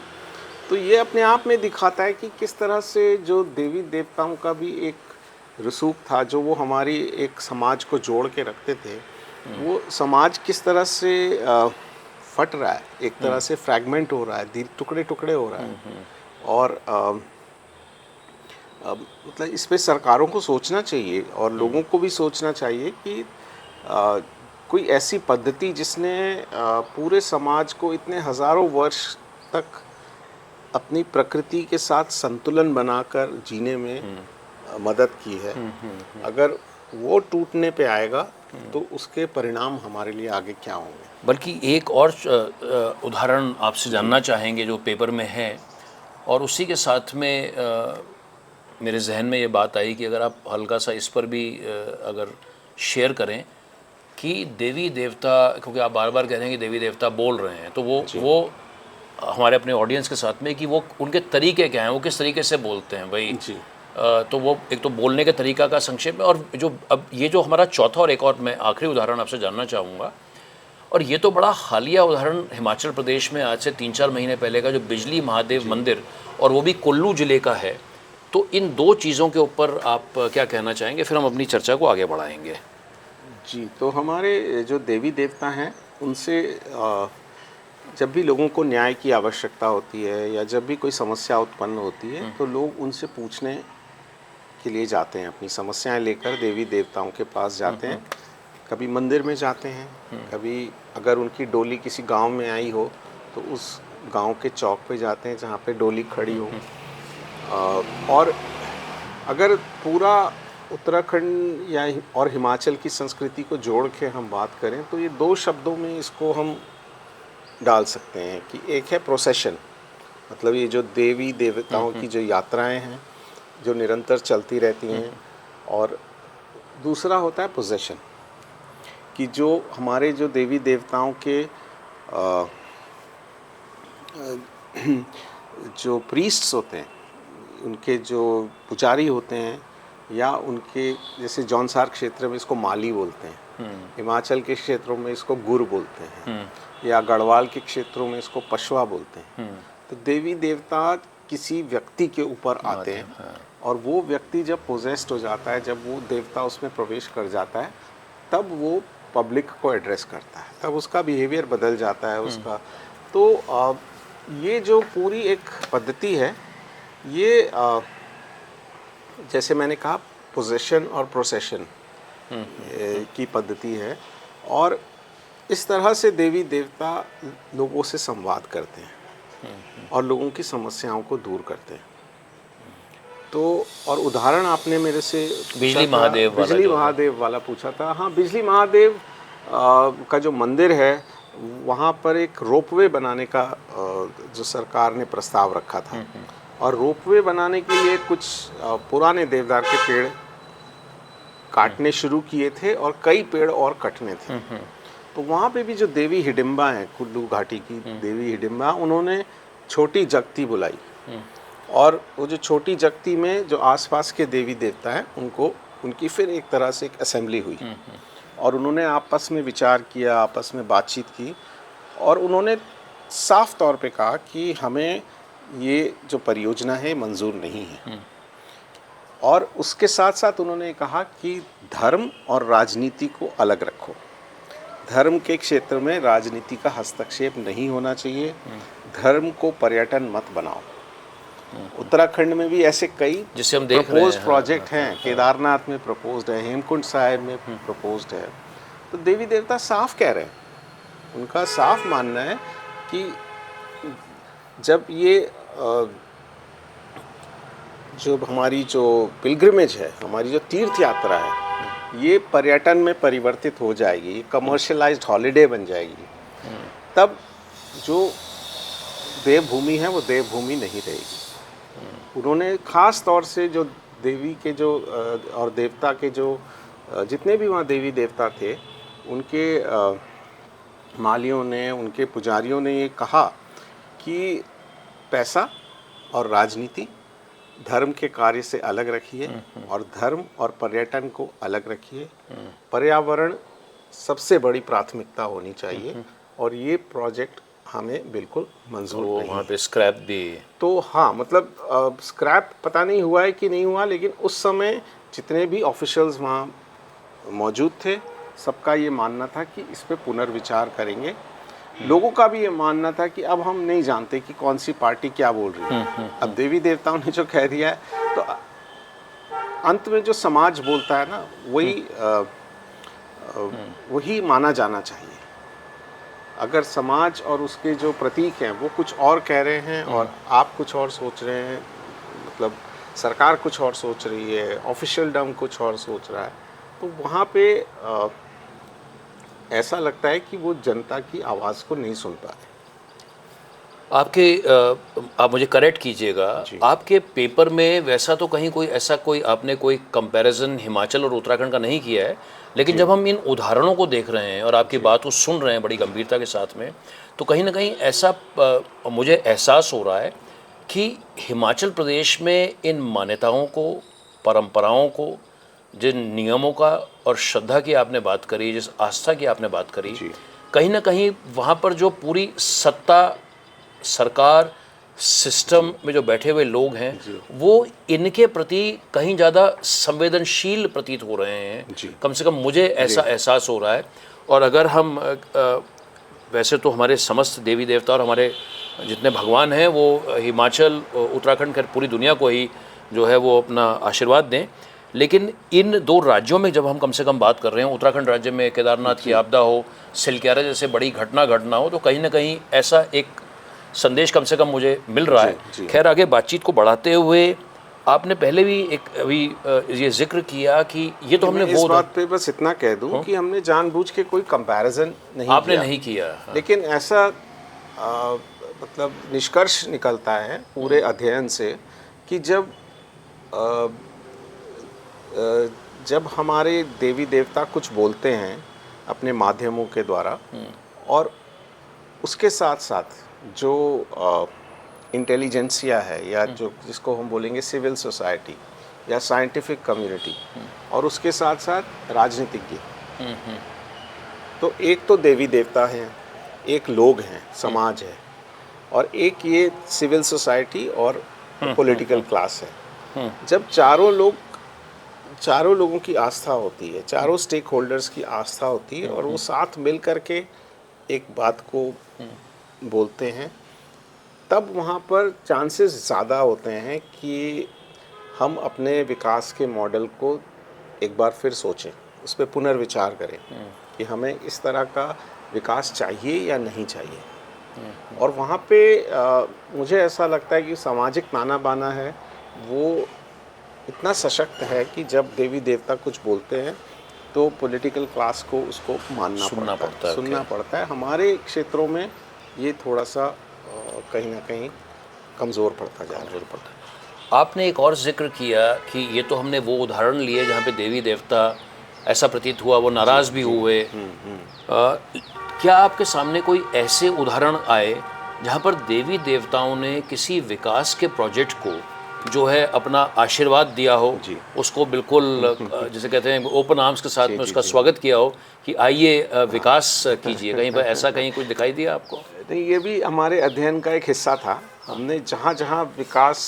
तो ये अपने आप में दिखाता है कि किस तरह से जो देवी देवताओं का भी एक रसूख था, जो वो हमारी एक समाज को जोड़ के रखते थे, वो समाज किस तरह से फट रहा है, एक तरह से फ्रैगमेंट हो रहा है, टुकड़े टुकड़े हो रहा है। और मतलब इस पे सरकारों को सोचना चाहिए और लोगों को भी सोचना चाहिए कि कोई ऐसी पद्धति जिसने पूरे समाज को इतने हज़ारों वर्ष तक अपनी प्रकृति के साथ संतुलन बनाकर जीने में मदद की है, अगर वो टूटने पे आएगा तो उसके परिणाम हमारे लिए आगे क्या होंगे। बल्कि एक और उदाहरण आपसे जानना चाहेंगे जो पेपर में है, और उसी के साथ में मेरे जहन में ये बात आई कि अगर आप हल्का सा इस पर भी अगर शेयर करें कि देवी देवता, क्योंकि आप बार बार कह रहे हैं कि देवी देवता बोल रहे हैं, तो वो हमारे अपने ऑडियंस के साथ में कि वो उनके तरीके क्या हैं, वो किस तरीके से बोलते हैं भाई जी। तो वो एक तो बोलने के तरीका का संक्षेप में, और जो अब ये जो हमारा चौथा और एक और मैं आखिरी उदाहरण आपसे जानना चाहूँगा, और ये तो बड़ा हालिया उदाहरण हिमाचल प्रदेश में आज से 3-4 महीने पहले का जो बिजली महादेव मंदिर, और वो भी कुल्लू ज़िले का है। तो इन 2 चीज़ों के ऊपर आप क्या कहना चाहेंगे, फिर हम अपनी चर्चा को आगे बढ़ाएंगे। जी, तो हमारे जो देवी देवता हैं उनसे जब भी लोगों को न्याय की आवश्यकता होती है या जब भी कोई समस्या उत्पन्न होती है तो लोग उनसे पूछने के लिए जाते हैं, अपनी समस्याएं लेकर देवी देवताओं के पास जाते हैं। कभी मंदिर में जाते हैं, कभी अगर उनकी डोली किसी गांव में आई हो तो उस गांव के चौक पे जाते हैं जहाँ पे डोली खड़ी हो। और अगर पूरा उत्तराखंड या और हिमाचल की संस्कृति को जोड़ के हम बात करें तो ये 2 शब्दों में इसको हम डाल सकते हैं कि एक है प्रोसेशन, मतलब ये जो देवी देवताओं की जो यात्राएं हैं जो निरंतर चलती रहती हैं, और दूसरा होता है पोजेशन, कि जो हमारे जो देवी देवताओं के जो प्रीस्ट्स होते हैं, उनके जो पुजारी होते हैं, या उनके जैसे जौनसार क्षेत्र में इसको माली बोलते हैं, हिमाचल के क्षेत्रों में इसको गुर बोलते हैं, या गढ़वाल के क्षेत्रों में इसको पशवा बोलते हैं। तो देवी देवता किसी व्यक्ति के ऊपर आते हैं और वो व्यक्ति जब पोजेस्ड हो जाता है, जब वो देवता उसमें प्रवेश कर जाता है, तब वो पब्लिक को एड्रेस करता है, तब उसका बिहेवियर बदल जाता है उसका। तो ये जो पूरी एक पद्धति है, ये जैसे मैंने कहा पोजेशन और प्रोसेशन की पद्धति है, और इस तरह से देवी देवता लोगों से संवाद करते हैं और लोगों की समस्याओं को दूर करते हैं। तो और उदाहरण आपने मेरे से बिजली महादेव वाला पूछा था। हाँ, बिजली महादेव का जो मंदिर है वहाँ पर एक रोपवे बनाने का जो सरकार ने प्रस्ताव रखा था, और रोपवे बनाने के लिए कुछ पुराने देवदार के पेड़ काटने शुरू किए थे और कई पेड़ और कटने थे। तो वहाँ पे भी जो देवी हिडिंबा है, कुल्लू घाटी की देवी हिडिंबा, उन्होंने छोटी जगती बुलाई, और वो जो छोटी जगती में जो आसपास के देवी देवता हैं उनकी फिर एक तरह से एक असेंबली हुई, और उन्होंने आपस में विचार किया, आपस में बातचीत की, और उन्होंने साफ तौर पे कहा कि हमें ये जो परियोजना है मंजूर नहीं है। और उसके साथ साथ उन्होंने कहा कि धर्म और राजनीति को अलग रखो, धर्म के क्षेत्र में राजनीति का हस्तक्षेप नहीं होना चाहिए, धर्म को पर्यटन मत बनाओ। उत्तराखंड में भी ऐसे कई जिसे हम देख रहे हैं प्रोजेक्ट हैं, केदारनाथ में प्रपोज्ड है, हेमकुंड साहिब में प्रपोज्ड है। तो देवी देवता साफ कह रहे हैं, उनका साफ मानना है कि जब ये जो हमारी जो पिलग्रिमेज है, हमारी जो तीर्थ यात्रा है, ये पर्यटन में परिवर्तित हो जाएगी, कमर्शियलाइज्ड हॉलिडे बन जाएगी, तब जो देवभूमि है वो देवभूमि नहीं रहेगी। उन्होंने ख़ास तौर से जो देवी के जो और देवता के जो जितने भी वहाँ देवी देवता थे, उनके मालियों ने, उनके पुजारियों ने ये कहा कि पैसा और राजनीति धर्म के कार्य से अलग रखिए, और धर्म और पर्यटन को अलग रखिए। पर्यावरण सबसे बड़ी प्राथमिकता होनी चाहिए, और ये प्रोजेक्ट हमें बिल्कुल मंजूर नहीं। वहाँ पे स्क्रैप भी तो हाँ, मतलब स्क्रैप पता नहीं हुआ है कि नहीं हुआ, लेकिन उस समय जितने भी ऑफिशियल्स वहाँ मौजूद थे, सबका ये मानना था कि इस पे पुनर्विचार करेंगे। लोगों का भी ये मानना था कि अब हम नहीं जानते कि कौन सी पार्टी क्या बोल रही है। अब देवी देवताओं ने जो कह दिया है, तो अंत में जो समाज बोलता है ना, वही माना जाना चाहिए। अगर समाज और उसके जो प्रतीक हैं वो कुछ और कह रहे हैं और आप कुछ और सोच रहे हैं, मतलब सरकार कुछ और सोच रही है, ऑफिशियल डम कुछ और सोच रहा है, तो वहाँ पे ऐसा लगता है कि वो जनता की आवाज़ को नहीं सुन पा रहे। आप मुझे करेक्ट कीजिएगा, आपके पेपर में वैसा तो कहीं कोई आपने कोई कंपैरिजन हिमाचल और उत्तराखंड का नहीं किया है, लेकिन जब हम इन उदाहरणों को देख रहे हैं और आपकी बात को सुन रहे हैं बड़ी गंभीरता के साथ में, तो कहीं ना कहीं ऐसा मुझे एहसास हो रहा है कि हिमाचल प्रदेश में इन मान्यताओं को, परंपराओं को, जिन नियमों का और श्रद्धा की आपने बात करी, जिस आस्था की आपने बात करी, कहीं ना कहीं वहाँ पर जो पूरी सत्ता, सरकार, सिस्टम में जो बैठे हुए लोग हैं, वो इनके प्रति कहीं ज़्यादा संवेदनशील प्रतीत हो रहे हैं। कम से कम मुझे ऐसा एहसास हो रहा है। और अगर हम वैसे तो हमारे समस्त देवी देवता और हमारे जितने भगवान हैं वो हिमाचल, उत्तराखंड, खैर पूरी दुनिया को ही जो है वो अपना आशीर्वाद दें। लेकिन इन दो राज्यों में जब हम कम से कम बात कर रहे हैं, उत्तराखंड राज्य में केदारनाथ की आपदा हो, सिलक्यारा जैसे बड़ी घटना घटना हो, तो कहीं ना कहीं ऐसा एक संदेश कम से कम मुझे मिल रहा है। खैर आगे बातचीत को बढ़ाते हुए, आपने पहले भी एक अभी ये जिक्र किया कि ये तो हमने इस बात पे बस इतना कह दूं कि हमने जानबूझ के कोई कंपैरिजन नहीं आपने किया। नहीं किया। लेकिन ऐसा मतलब निष्कर्ष निकलता है पूरे अध्ययन से कि जब हमारे देवी देवता कुछ बोलते हैं अपने माध्यमों के द्वारा, और उसके साथ साथ जो इंटेलिजेंसिया है या जो जिसको हम बोलेंगे सिविल सोसाइटी या साइंटिफिक कम्युनिटी, और उसके साथ साथ राजनीतिज्ञ, तो एक तो देवी देवता हैं, एक लोग हैं, समाज है, और एक ये सिविल सोसाइटी और पॉलिटिकल क्लास है। जब चारों लोगों की आस्था होती है, चारों स्टेक होल्डर्स की आस्था होती है, और वो साथ मिल करके एक बात को बोलते हैं, तब वहाँ पर चांसेस ज़्यादा होते हैं कि हम अपने विकास के मॉडल को एक बार फिर सोचें, उस पर पुनर्विचार करें कि हमें इस तरह का विकास चाहिए या नहीं चाहिए। और वहाँ पे मुझे ऐसा लगता है कि सामाजिक ताना बाना है वो इतना सशक्त है कि जब देवी देवता कुछ बोलते हैं तो पॉलिटिकल क्लास को उसको सुनना पड़ता है। हमारे क्षेत्रों में ये थोड़ा सा कहीं ना कहीं कमज़ोर पड़ता जा रहा है। आपने एक और जिक्र किया कि ये तो हमने वो उदाहरण लिए जहाँ पे देवी देवता ऐसा प्रतीत हुआ वो नाराज़ भी हुए। क्या आपके सामने कोई ऐसे उदाहरण आए जहाँ पर देवी देवताओं ने किसी विकास के प्रोजेक्ट को जो है अपना आशीर्वाद दिया हो, उसको बिल्कुल जैसे कहते हैं ओपन आर्म्स के साथ में उसका स्वागत किया हो कि आइए विकास कीजिए? कहीं पर ऐसा कहीं कुछ दिखाई दिया आपको? नहीं, ये भी हमारे अध्ययन का एक हिस्सा था। हमने जहाँ जहाँ विकास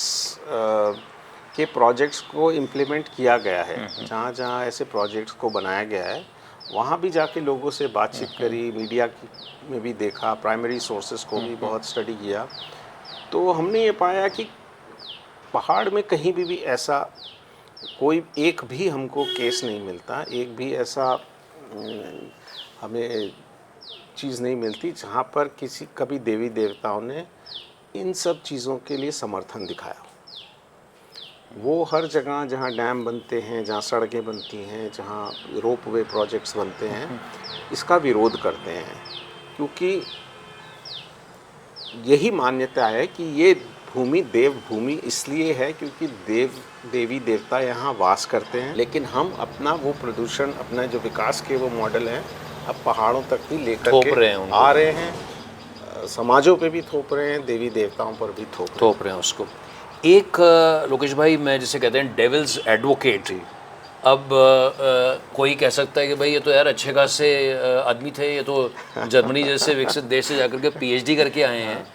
के प्रोजेक्ट्स को इम्प्लीमेंट किया गया है, जहाँ जहाँ ऐसे प्रोजेक्ट्स को बनाया गया है, वहाँ भी जाके लोगों से बातचीत करी, मीडिया में भी देखा, प्राइमरी सोर्सेज को भी बहुत स्टडी किया, तो हमने ये पाया कि पहाड़ में कहीं भी ऐसा कोई एक भी हमको केस नहीं मिलता, एक भी ऐसा हमें चीज़ नहीं मिलती जहाँ पर कभी देवी देवताओं ने इन सब चीज़ों के लिए समर्थन दिखाया। वो हर जगह जहाँ डैम बनते हैं, जहाँ सड़कें बनती हैं, जहाँ रोपवे प्रोजेक्ट्स बनते हैं, इसका विरोध करते हैं, क्योंकि यही मान्यता है कि ये भूमि देव भूमि इसलिए है क्योंकि देवी देवता यहाँ वास करते हैं, लेकिन हम अपना वो प्रदूषण, अपना जो विकास के वो मॉडल हैं, अब पहाड़ों तक भी लेकर के आ रहे हैं, समाजों पे भी थोप रहे हैं, देवी देवताओं पर भी थोप रहे हैं उसको। एक लोकेश भाई, मैं जिसे कहते हैं डेविल्स एडवोकेट, अब कोई कह सकता है कि भाई ये तो यार अच्छे खासे आदमी थे, ये तो जर्मनी जैसे विकसित देश से जाकर के पीएचडी करके आए हैं,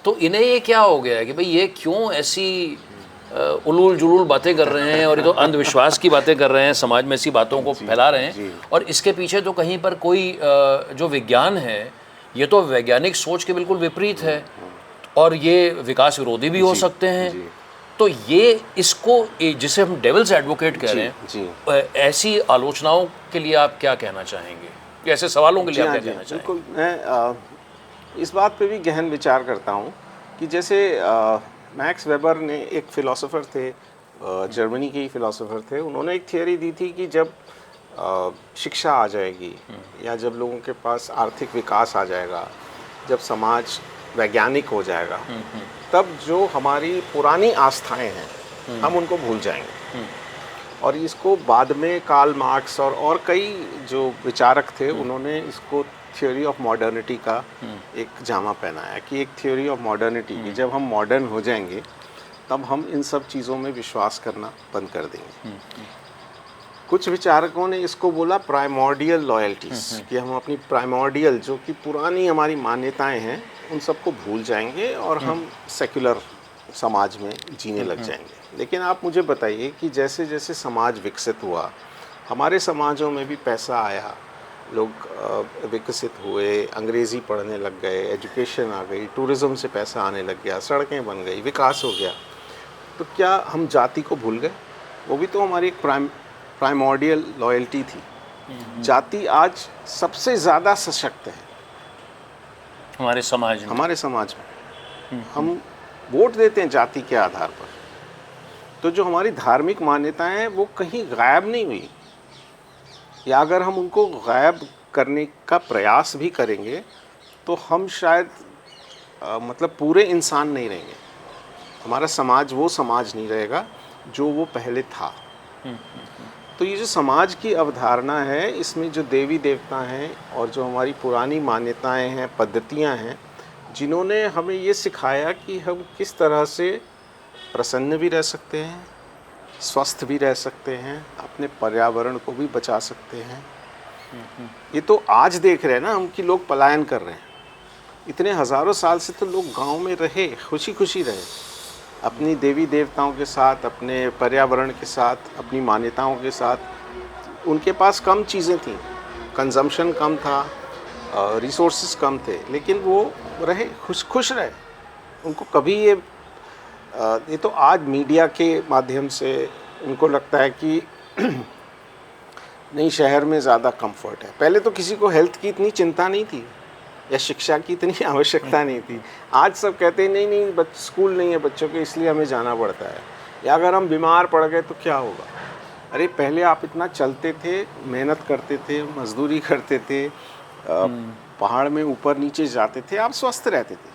तो इन्हें ये क्या हो गया है कि भाई ये क्यों ऐसी उलूल जुलूल बातें कर रहे हैं, और ये तो अंधविश्वास की बातें कर रहे हैं, समाज में ऐसी बातों को फैला रहे हैं, और इसके पीछे तो कहीं पर कोई जो विज्ञान है ये तो वैज्ञानिक सोच के बिल्कुल विपरीत है, और ये विकास विरोधी भी हो सकते हैं। तो ये इसको जिसे हम डेविल्स एडवोकेट कह रहे हैं, ऐसी आलोचनाओं के लिए आप क्या कहना चाहेंगे, ऐसे सवालों के लिए आप क्या कहना चाहेंगे? बिल्कुल, मैं इस बात पे भी गहन विचार करता हूँ कि जैसे मैक्स वेबर ने, एक फ़िलासफ़र थे, जर्मनी के ही फ़िलासफ़र थे, उन्होंने एक थियोरी दी थी कि जब शिक्षा आ जाएगी या जब लोगों के पास आर्थिक विकास आ जाएगा, जब समाज वैज्ञानिक हो जाएगा, तब जो हमारी पुरानी आस्थाएं हैं हम उनको भूल जाएंगे। और इसको बाद में कार्ल मार्क्स और कई जो विचारक थे उन्होंने इसको थ्योरी ऑफ मॉडर्निटी का एक जामा पहनाया कि एक थ्योरी ऑफ मॉडर्निटी की, जब हम मॉडर्न हो जाएंगे तब हम इन सब चीज़ों में विश्वास करना बंद कर देंगे। कुछ विचारकों ने इसको बोला प्राइमॉर्डियल लॉयल्टीज़, कि हम अपनी प्राइमॉर्डियल जो कि पुरानी हमारी मान्यताएं हैं उन सबको भूल जाएंगे और हम सेक्युलर समाज में जीने लग जाएंगे। लेकिन आप मुझे बताइए कि जैसे जैसे समाज विकसित हुआ, हमारे समाजों में भी पैसा आया, लोग विकसित हुए, अंग्रेज़ी पढ़ने लग गए, एजुकेशन आ गई, टूरिज़्म से पैसा आने लग गया, सड़कें बन गई, विकास हो गया, तो क्या हम जाति को भूल गए? वो भी तो हमारी एक प्राइमोर्डियल लॉयल्टी थी। जाति आज सबसे ज़्यादा सशक्त है हमारे समाज में। हमारे समाज में हम वोट देते हैं जाति के आधार पर, तो जो हमारी धार्मिक मान्यताएं हैं वो कहीं गायब नहीं हुई, या अगर हम उनको गायब करने का प्रयास भी करेंगे तो हम शायद मतलब पूरे इंसान नहीं रहेंगे, हमारा समाज वो समाज नहीं रहेगा जो वो पहले था। तो ये जो समाज की अवधारणा है, इसमें जो देवी देवता हैं और जो हमारी पुरानी मान्यताएं हैं, पद्धतियां हैं, जिन्होंने हमें ये सिखाया कि हम किस तरह से प्रसन्न भी रह सकते हैं, स्वस्थ भी रह सकते हैं, अपने पर्यावरण को भी बचा सकते हैं। ये तो आज देख रहे हैं ना हम कि लोग पलायन कर रहे हैं। इतने हज़ारों साल से तो लोग गांव में रहे, खुशी खुशी रहे, अपनी देवी देवताओं के साथ, अपने पर्यावरण के साथ, अपनी मान्यताओं के साथ। उनके पास कम चीज़ें थीं, कंजम्पशन कम था, रिसोर्सेज कम थे, लेकिन वो रहे, खुश रहे। उनको कभी ये तो आज मीडिया के माध्यम से उनको लगता है कि नहीं, शहर में ज़्यादा कंफर्ट है। पहले तो किसी को हेल्थ की इतनी चिंता नहीं थी या शिक्षा की इतनी आवश्यकता नहीं थी। आज सब कहते हैं नहीं स्कूल नहीं है बच्चों के, इसलिए हमें जाना पड़ता है, या अगर हम बीमार पड़ गए तो क्या होगा। अरे पहले आप इतना चलते थे, मेहनत करते थे, मजदूरी करते थे, पहाड़ में ऊपर नीचे जाते थे, आप स्वस्थ रहते थे,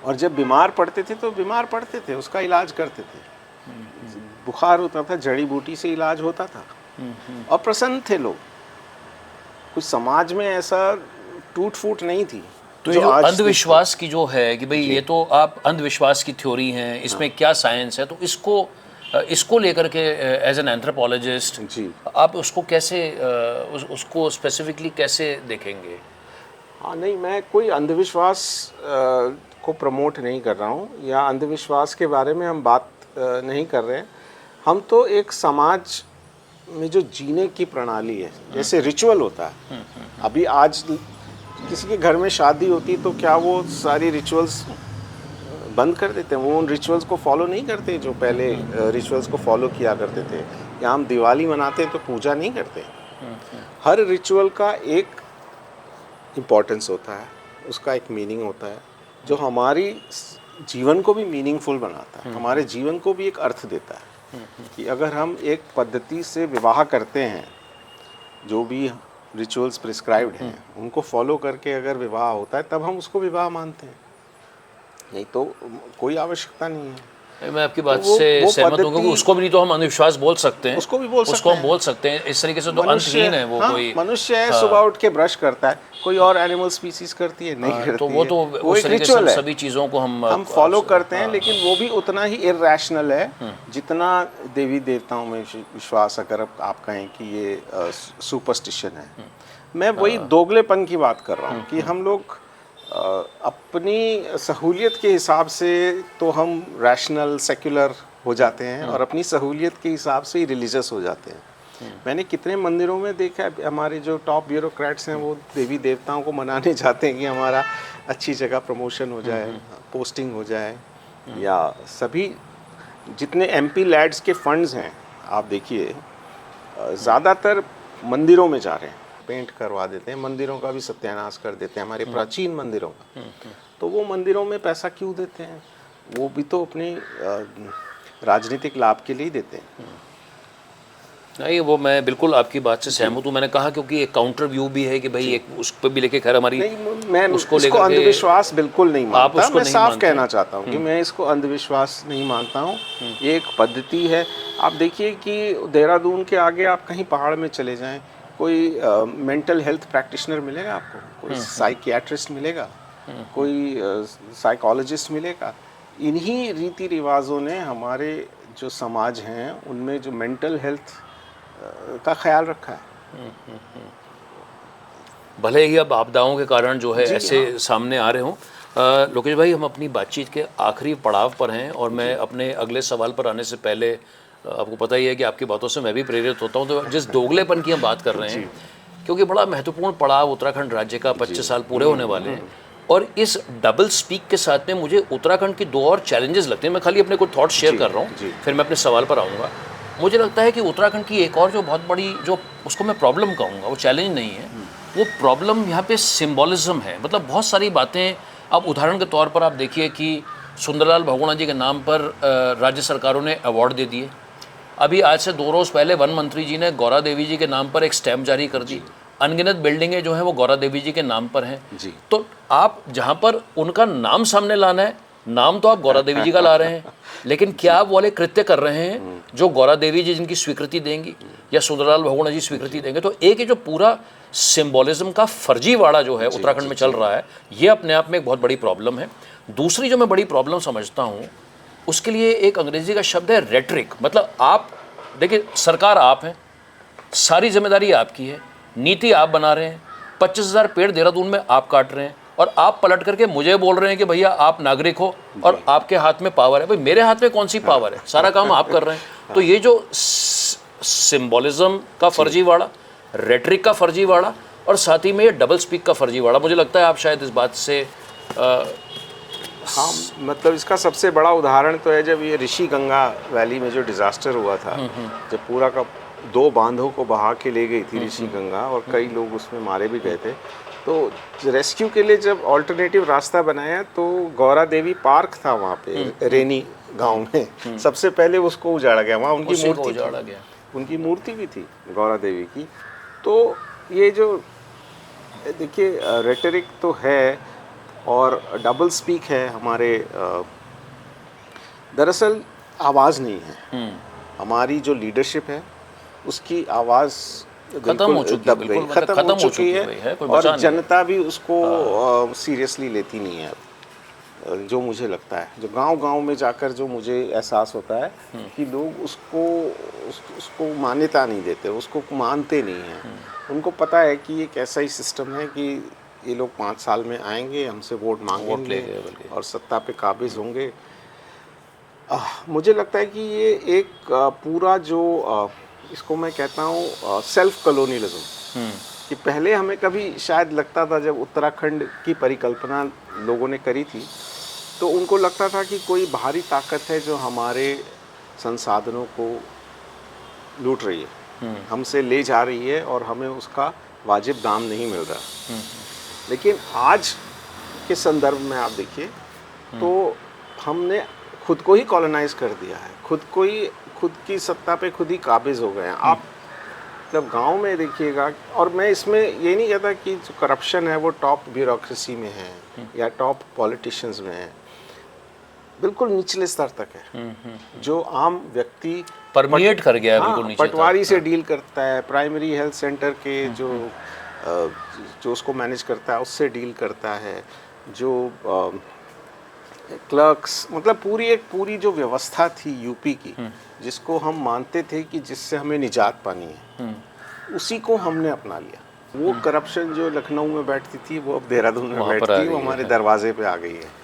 और जब बीमार पड़ते थे तो बीमार पड़ते थे, उसका इलाज करते थे। बुखार होता था, जड़ी बूटी से इलाज होता था, और प्रसन्न थे लोग। कुछ समाज में ऐसा टूट फूट नहीं थी। तो ये जो अंधविश्वास की जो है कि भाई ये तो आप अंधविश्वास की थ्योरी है, इसमें क्या साइंस है, तो इसको लेकर के एज एन एंथ्रोपोलॉजिस्ट जी आप उसको कैसे उसको स्पेसिफिकली कैसे देखेंगे? हाँ, नहीं, मैं कोई अंधविश्वास को प्रमोट नहीं कर रहा हूँ, या अंधविश्वास के बारे में हम बात नहीं कर रहे हैं। हम तो एक समाज में जो जीने की प्रणाली है, जैसे रिचुअल होता है, अभी आज किसी के घर में शादी होती है तो क्या वो सारी रिचुअल्स बंद कर देते हैं? वो उन रिचुअल्स को फॉलो नहीं करते जो पहले रिचुअल्स को फॉलो किया करते थे। या हम दिवाली मनाते हैं तो पूजा नहीं करते। हर रिचुअल का एक इम्पोर्टेंस होता है, उसका एक मीनिंग होता है, जो हमारी जीवन को भी मीनिंगफुल बनाता है, हमारे जीवन को भी एक अर्थ देता है। कि अगर हम एक पद्धति से विवाह करते हैं, जो भी रिचुअल्स प्रिस्क्राइब्ड हैं उनको फॉलो करके अगर विवाह होता है, तब हम उसको विवाह मानते हैं, नहीं तो कोई आवश्यकता नहीं है। मैं आपकी बात से सहमत हूँ, क्योंकि उसको भी नहीं तो हम अंधविश्वास बोल सकते हैं, उसको भी बोल सकते हैं, उसको हम बोल सकते हैं। इस तरीके से तो अंतहीन है वो। कोई मनुष्य है, सुबह उठ के ब्रश करता है, कोई और एनिमल स्पीसीज करती है नहीं करती तो वो तो है। उस तरीके से हम सभी चीज़ों को हम फॉलो करते हैं, लेकिन वो भी उतना ही इरैशनल है जितना देवी देवताओं में विश्वास, अगर आप कहें कि ये सुपरस्टिशन है। मैं वही दोगलेपन की बात कर रहा हूँ कि हम लोग अपनी सहूलियत के हिसाब से तो हम रैशनल सेक्युलर हो जाते हैं, और अपनी सहूलियत के हिसाब से ही रिलीजियस हो जाते हैं। मैंने कितने मंदिरों में देखा है, हमारे जो टॉप ब्यूरोक्रेट्स हैं वो देवी देवताओं को मनाने जाते हैं कि हमारा अच्छी जगह प्रमोशन हो जाए, पोस्टिंग हो जाए, या सभी जितने MP लैड्स के फंड्स हैं आप देखिए ज़्यादातर मंदिरों में जा रहे हैं, पेंट करवा देते हैं, मंदिरों का भी सत्यानाश कर देते हैं, हमारे प्राचीन मंदिरों का। तो वो मंदिरों में पैसा क्यों देते हैं? वो भी तो अपने राजनीतिक लाभ के लिए ही देते हैं। नहीं, वो मैं बिल्कुल आपकी बात से सहमत हूँ। मैंने कहा क्योंकि एक काउंटर व्यू भी है कि भाई एक उस पर भी लेके खैर हमारी मैं उसको अंधविश्वास बिल्कुल नहीं मानता। आप मैं साफ कहना चाहता हूँ कि मैं इसको अंधविश्वास नहीं मानता हूँ। ये एक पद्धति है। आप देखिए कि देहरादून के आगे आप कहीं पहाड़ में चले जाएं, कोई मेंटल हेल्थ प्रैक्टिशनर मिलेगा आपको, कोई साइकियाट्रिस्ट मिलेगा, कोई साइकोलॉजिस्ट मिलेगा। इन्हीं रीति रिवाजों ने हमारे जो समाज हैं उनमें जो मेंटल हेल्थ का ख्याल रखा है। भले ही अब आपदाओं के कारण जो है ऐसे सामने आ रहे हों। लोकेश भाई, हम अपनी बातचीत के आखिरी पड़ाव पर हैं, और मैं अपने अगले सवाल पर आने से पहले, आपको पता ही है कि आपकी बातों से मैं भी प्रेरित होता हूं, तो जिस दोगलेपन की हम बात कर रहे हैं क्योंकि बड़ा महत्वपूर्ण पड़ाव उत्तराखंड राज्य का 25 साल पूरे होने वाले हैं। और इस डबल स्पीक के साथ में मुझे उत्तराखंड की दो और चैलेंजेस लगते हैं। मैं खाली अपने कुछ थॉट्स शेयर कर रहा हूँ, फिर मैं अपने सवाल पर आऊँगा। मुझे लगता है कि उत्तराखंड की एक और जो बहुत बड़ी, जो उसको मैं प्रॉब्लम कहूँगा, वो चैलेंज नहीं है, वो प्रॉब्लम यहाँ पे सिम्बॉलिज्म है। मतलब बहुत सारी बातें, अब उदाहरण के तौर पर आप देखिए कि सुंदरलाल बहुगुणा जी के नाम पर राज्य सरकारों ने अवार्ड दे दिए। अभी आज से 2 रोज़ पहले वन मंत्री जी ने गौरा देवी जी के नाम पर एक स्टैम्प जारी कर दी। अनगिनत बिल्डिंगें जो हैं वो गौरा देवी जी के नाम पर हैं। तो आप जहाँ पर उनका नाम सामने लाना है, नाम तो आप गौरा देवी जी का ला रहे हैं, लेकिन क्या आप वाले कृत्य कर रहे हैं जो गौरा देवी जी जिनकी स्वीकृति देंगी या सुंदरलाल बहुगुणा जी स्वीकृति देंगे? तो एक ये जो पूरा सिम्बॉलिज्म का फर्जीवाड़ा जो है उत्तराखंड में चल रहा है, ये अपने आप में एक बहुत बड़ी प्रॉब्लम है। दूसरी जो मैं बड़ी प्रॉब्लम समझता हूँ, उसके लिए एक अंग्रेजी का शब्द है रेटरिक। मतलब आप देखिए, सरकार आप हैं, सारी जिम्मेदारी आपकी है, नीति आप बना रहे हैं, 25,000 पेड़ देहरादून में आप काट रहे हैं, और आप पलट करके मुझे बोल रहे हैं कि भैया आप नागरिक हो और आपके हाथ में पावर है। भाई मेरे हाथ में कौन सी पावर है? सारा काम आप कर रहे हैं। तो ये जो सिम्बॉलिज्म का फर्जीवाड़ा, रेटरिक का फर्जीवाड़ा, और साथ ही में ये डबल स्पीक का फर्जीवाड़ा, मुझे लगता है आप शायद इस बात से हाँ, मतलब इसका सबसे बड़ा उदाहरण तो है जब ये ऋषि गंगा वैली में जो डिज़ास्टर हुआ था, जब पूरा का 2 बांधों को बहा के ले गई थी ऋषि गंगा, और कई लोग उसमें मारे भी गए थे। तो रेस्क्यू के लिए जब ऑल्टरनेटिव रास्ता बनाया तो गौरा देवी पार्क था वहाँ पे रेनी गांव में, सबसे पहले उसको उजाड़ा गया। वहाँ उनकी मूर्ति भी थी गौरा देवी की। तो ये जो देखिए रेटरिक तो है और डबल स्पीक है हमारे, दरअसल आवाज़ नहीं है। हमारी जो लीडरशिप है उसकी आवाज़ खत्म हो चुकी है, और जनता भी उसको सीरियसली लेती नहीं है। जो मुझे लगता है, जो गांव-गांव में जाकर जो मुझे एहसास होता है कि लोग उसको मान्यता नहीं देते, उसको मानते नहीं हैं। उनको पता है कि एक ऐसा ही सिस्टम है कि ये लोग 5 साल में आएंगे, हमसे वोट मांगेंगे और सत्ता पे काबिज होंगे। मुझे लगता है कि ये एक पूरा जो इसको मैं कहता हूँ सेल्फ कॉलोनियलिज्म, कि पहले हमें कभी शायद लगता था, जब उत्तराखंड की परिकल्पना लोगों ने करी थी तो उनको लगता था कि कोई बाहरी ताकत है जो हमारे संसाधनों को लूट रही है, हमसे ले जा रही है और हमें उसका वाजिब दाम नहीं मिल रहा। लेकिन आज के संदर्भ में आप देखिए तो हमने खुद को ही कॉलोनाइज कर दिया है, खुद की सत्ता पे खुद ही काबिज हो गए हैं। आप जब गांव में देखिएगा, और मैं इसमें ये नहीं कहता कि जो करप्शन है वो टॉप ब्यूरोक्रेसी में है या टॉप पॉलिटिशियंस में है, बिल्कुल निचले स्तर तक है। जो आम व्यक्ति परमिएट कर गया है, बिल्कुल नीचे पटवारी से डील करता है, प्राइमरी हेल्थ सेंटर के जो उसको मैनेज करता है उससे डील करता है, जो क्लर्क्स, मतलब पूरी जो व्यवस्था थी यूपी की, जिसको हम मानते थे कि जिससे हमें निजात पानी है, उसी को हमने अपना लिया। वो करप्शन जो लखनऊ में बैठती थी वो अब देहरादून में बैठती है, वो हमारे दरवाजे पे आ गई है।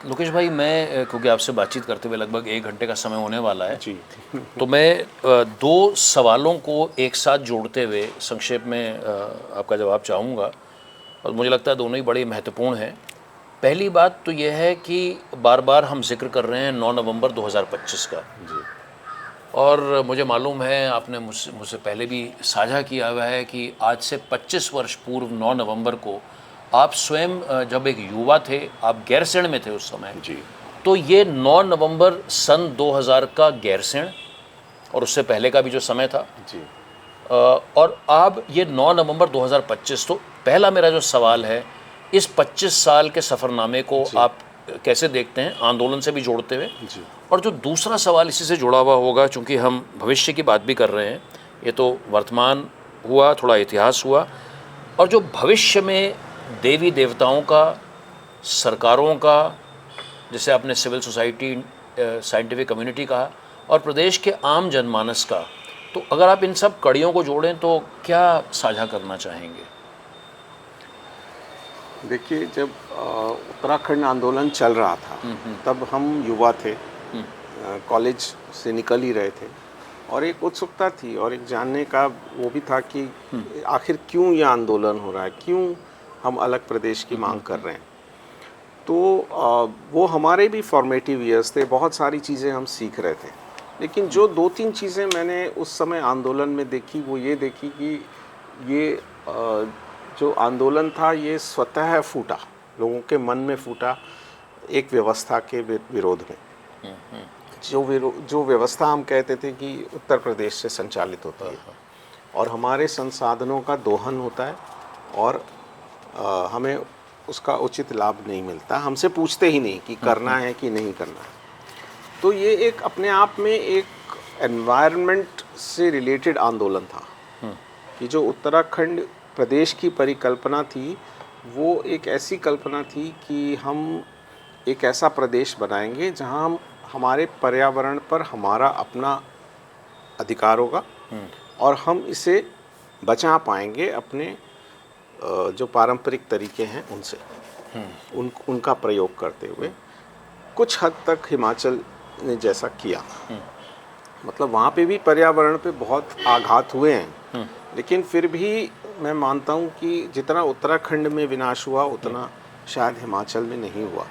लोकेश भाई, मैं क्योंकि आपसे बातचीत करते हुए लगभग 1 घंटे का समय होने वाला है जी, तो मैं 2 सवालों को एक साथ जोड़ते हुए संक्षेप में आपका जवाब चाहूँगा, और मुझे लगता है दोनों ही बड़े महत्वपूर्ण हैं। पहली बात तो यह है कि बार बार हम जिक्र कर रहे हैं 9 नवंबर 2025 का जी, और मुझे मालूम है आपने मुझसे पहले भी साझा किया हुआ है कि आज से 25 वर्ष पूर्व 9 नवंबर को आप स्वयं जब एक युवा थे, आप गैरसैंण में थे उस समय जी। तो ये 9 नवंबर सन 2000 का गैरसैंण और उससे पहले का भी जो समय था जी, और अब ये 9 नवंबर 2025। तो पहला मेरा जो सवाल है, इस 25 साल के सफ़रनामे को आप कैसे देखते हैं, आंदोलन से भी जोड़ते हुए जी। और जो दूसरा सवाल इसी से जुड़ा हुआ होगा, चूँकि हम भविष्य की बात भी कर रहे हैं, ये तो वर्तमान हुआ, थोड़ा इतिहास हुआ, और जो भविष्य में देवी देवताओं का, सरकारों का, जैसे आपने सिविल सोसाइटी, साइंटिफिक कम्युनिटी कहा, और प्रदेश के आम जनमानस का, तो अगर आप इन सब कड़ियों को जोड़ें तो क्या साझा करना चाहेंगे? देखिए, जब उत्तराखंड आंदोलन चल रहा था तब हम युवा थे, कॉलेज से निकल ही रहे थे, और एक उत्सुकता थी और एक जानने का वो भी था कि आखिर क्यों ये आंदोलन हो रहा है, क्यों हम अलग प्रदेश की मांग कर रहे हैं। तो वो हमारे भी फॉर्मेटिव ईयर्स थे, बहुत सारी चीज़ें हम सीख रहे थे। लेकिन जो 2-3 चीज़ें मैंने उस समय आंदोलन में देखी, वो ये देखी कि ये जो आंदोलन था ये स्वतः फूटा, लोगों के मन में फूटा एक व्यवस्था के विरोध में। जो व्यवस्था हम कहते थे कि उत्तर प्रदेश से संचालित होती है और हमारे संसाधनों का दोहन होता है और हमें उसका उचित लाभ नहीं मिलता, हमसे पूछते ही नहीं कि करना है कि नहीं करना है। तो ये एक अपने आप में एक एनवायरनमेंट से रिलेटेड आंदोलन था कि जो उत्तराखंड प्रदेश की परिकल्पना थी वो एक ऐसी कल्पना थी कि हम एक ऐसा प्रदेश बनाएंगे जहां हम हमारे पर्यावरण पर हमारा अपना अधिकार होगा और हम इसे बचा पाएंगे अपने जो पारंपरिक तरीके हैं उनसे, उनका प्रयोग करते हुए। कुछ हद तक हिमाचल ने जैसा किया, मतलब वहाँ पे भी पर्यावरण पे बहुत आघात हुए हैं, लेकिन फिर भी मैं मानता हूँ कि जितना उत्तराखंड में विनाश हुआ उतना शायद हिमाचल में नहीं हुआ।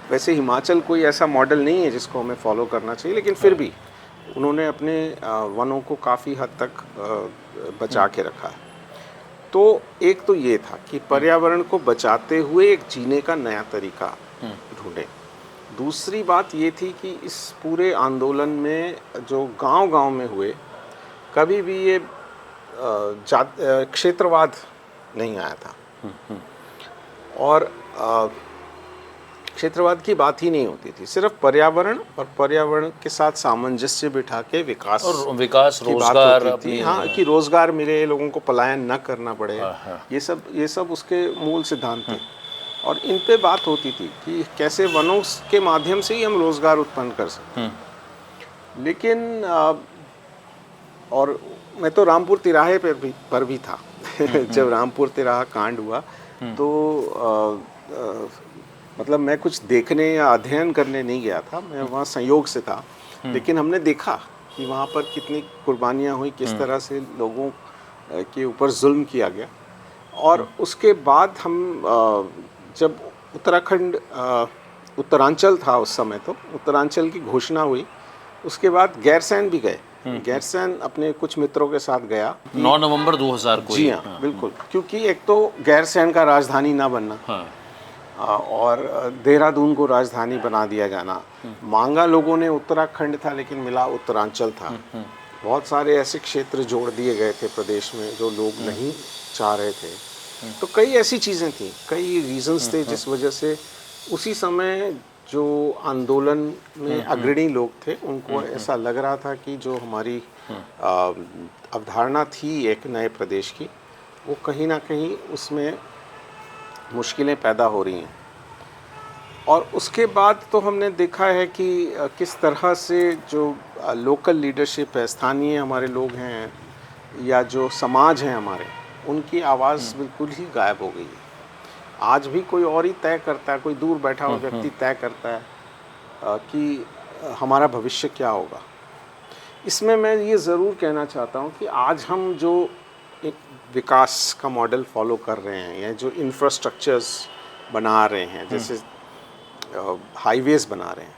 वैसे हिमाचल कोई ऐसा मॉडल नहीं है जिसको हमें फॉलो करना चाहिए, लेकिन फिर भी उन्होंने अपने वनों को काफ़ी हद तक बचा के रखा है। तो एक तो ये था कि पर्यावरण को बचाते हुए एक जीने का नया तरीका ढूंढें। दूसरी बात ये थी कि इस पूरे आंदोलन में जो गांव-गांव में हुए, कभी भी ये क्षेत्रवाद नहीं आया था और क्षेत्रवाद की बात ही नहीं होती थी। सिर्फ पर्यावरण और पर्यावरण के साथ सामंजस्य बिठा के विकास की रोजगार बात होती थी। हाँ, कि रोजगार मिले, लोगों को पलायन न करना पड़े, ये सब उसके मूल सिद्धांत थे। और इन पे बात होती थी कि कैसे वनों के माध्यम से ही हम रोजगार उत्पन्न कर सकते हैं। लेकिन और मैं तो रामपुर तिराहे पर भी था जब रामपुर तिराहा कांड हुआ तो मतलब मैं कुछ देखने या अध्ययन करने नहीं गया था, मैं वहाँ संयोग से था। लेकिन हमने देखा कि वहाँ पर कितनी कुर्बानियाँ हुई, किस तरह से लोगों के ऊपर जुल्म किया गया। और उसके बाद हम जब उत्तराखंड उत्तरांचल था उस समय, तो उत्तरांचल की घोषणा हुई, उसके बाद गैरसैंण भी गए। गैरसैंण अपने कुछ मित्रों के साथ गया 9 नवंबर 2000 को। जी हाँ, बिल्कुल, क्योंकि एक तो गैरसैंण का राजधानी ना बनना और देहरादून को राजधानी बना दिया जाना। मांगा लोगों ने उत्तराखंड था, लेकिन मिला उत्तरांचल था। बहुत सारे ऐसे क्षेत्र जोड़ दिए गए थे प्रदेश में जो लोग नहीं चाह रहे थे। तो कई ऐसी चीज़ें थी, कई रीजंस थे जिस वजह से उसी समय जो आंदोलन में अग्रणी लोग थे उनको ऐसा लग रहा था कि जो हमारी अवधारणा थी एक नए प्रदेश की, वो कहीं ना कहीं उसमें मुश्किलें पैदा हो रही हैं। और उसके बाद तो हमने देखा है कि किस तरह से जो लोकल लीडरशिप है, स्थानीय हमारे लोग हैं या जो समाज हैं हमारे, उनकी आवाज़ बिल्कुल ही गायब हो गई है। आज भी कोई और ही तय करता है, कोई दूर बैठा हुआ व्यक्ति तय करता है कि हमारा भविष्य क्या होगा। इसमें मैं ये ज़रूर कहना चाहता हूँ कि आज हम जो एक विकास का मॉडल फॉलो कर रहे हैं या जो इंफ्रास्ट्रक्चर्स बना रहे हैं, जैसे हाईवेज़ बना रहे हैं,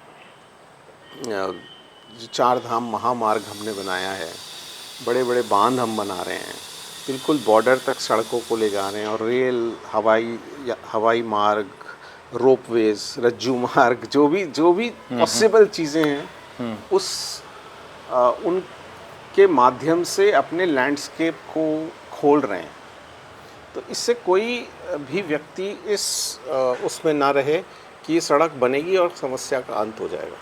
जो 4 धाम महामार्ग हमने बनाया है, बड़े बड़े बांध हम बना रहे हैं, बिल्कुल बॉर्डर तक सड़कों को ले जा रहे हैं, और रेल, हवाई मार्ग, रोपवेज, रज्जू मार्ग, जो भी पॉसिबल चीज़ें हैं, उनके माध्यम से अपने लैंडस्केप को खोल रहे हैं। तो इससे कोई भी व्यक्ति उसमें ना रहे कि ये सड़क बनेगी और समस्या का अंत हो जाएगा।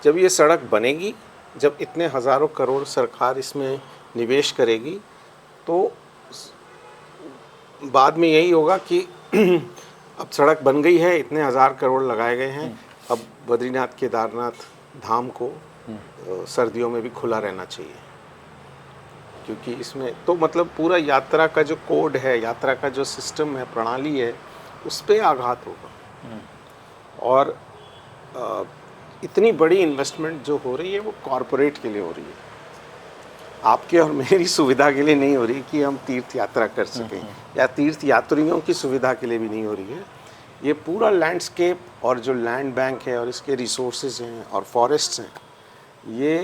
जब ये सड़क बनेगी, जब इतने हज़ारों करोड़ सरकार इसमें निवेश करेगी, तो बाद में यही होगा कि अब सड़क बन गई है, इतने 1000 करोड़ लगाए गए हैं, अब बद्रीनाथ केदारनाथ धाम को सर्दियों में भी खुला रहना चाहिए, क्योंकि इसमें तो मतलब पूरा यात्रा का जो कोड है, यात्रा का जो सिस्टम है, प्रणाली है, उस पर आघात होगा। और इतनी बड़ी इन्वेस्टमेंट जो हो रही है वो कॉरपोरेट के लिए हो रही है, आपके और मेरी सुविधा के लिए नहीं हो रही कि हम तीर्थ यात्रा कर सकें, या तीर्थ यात्रियों की सुविधा के लिए भी नहीं हो रही है। ये पूरा लैंडस्केप और जो लैंड बैंक है और इसके रिसोर्सेज हैं और फॉरेस्ट्स हैं, ये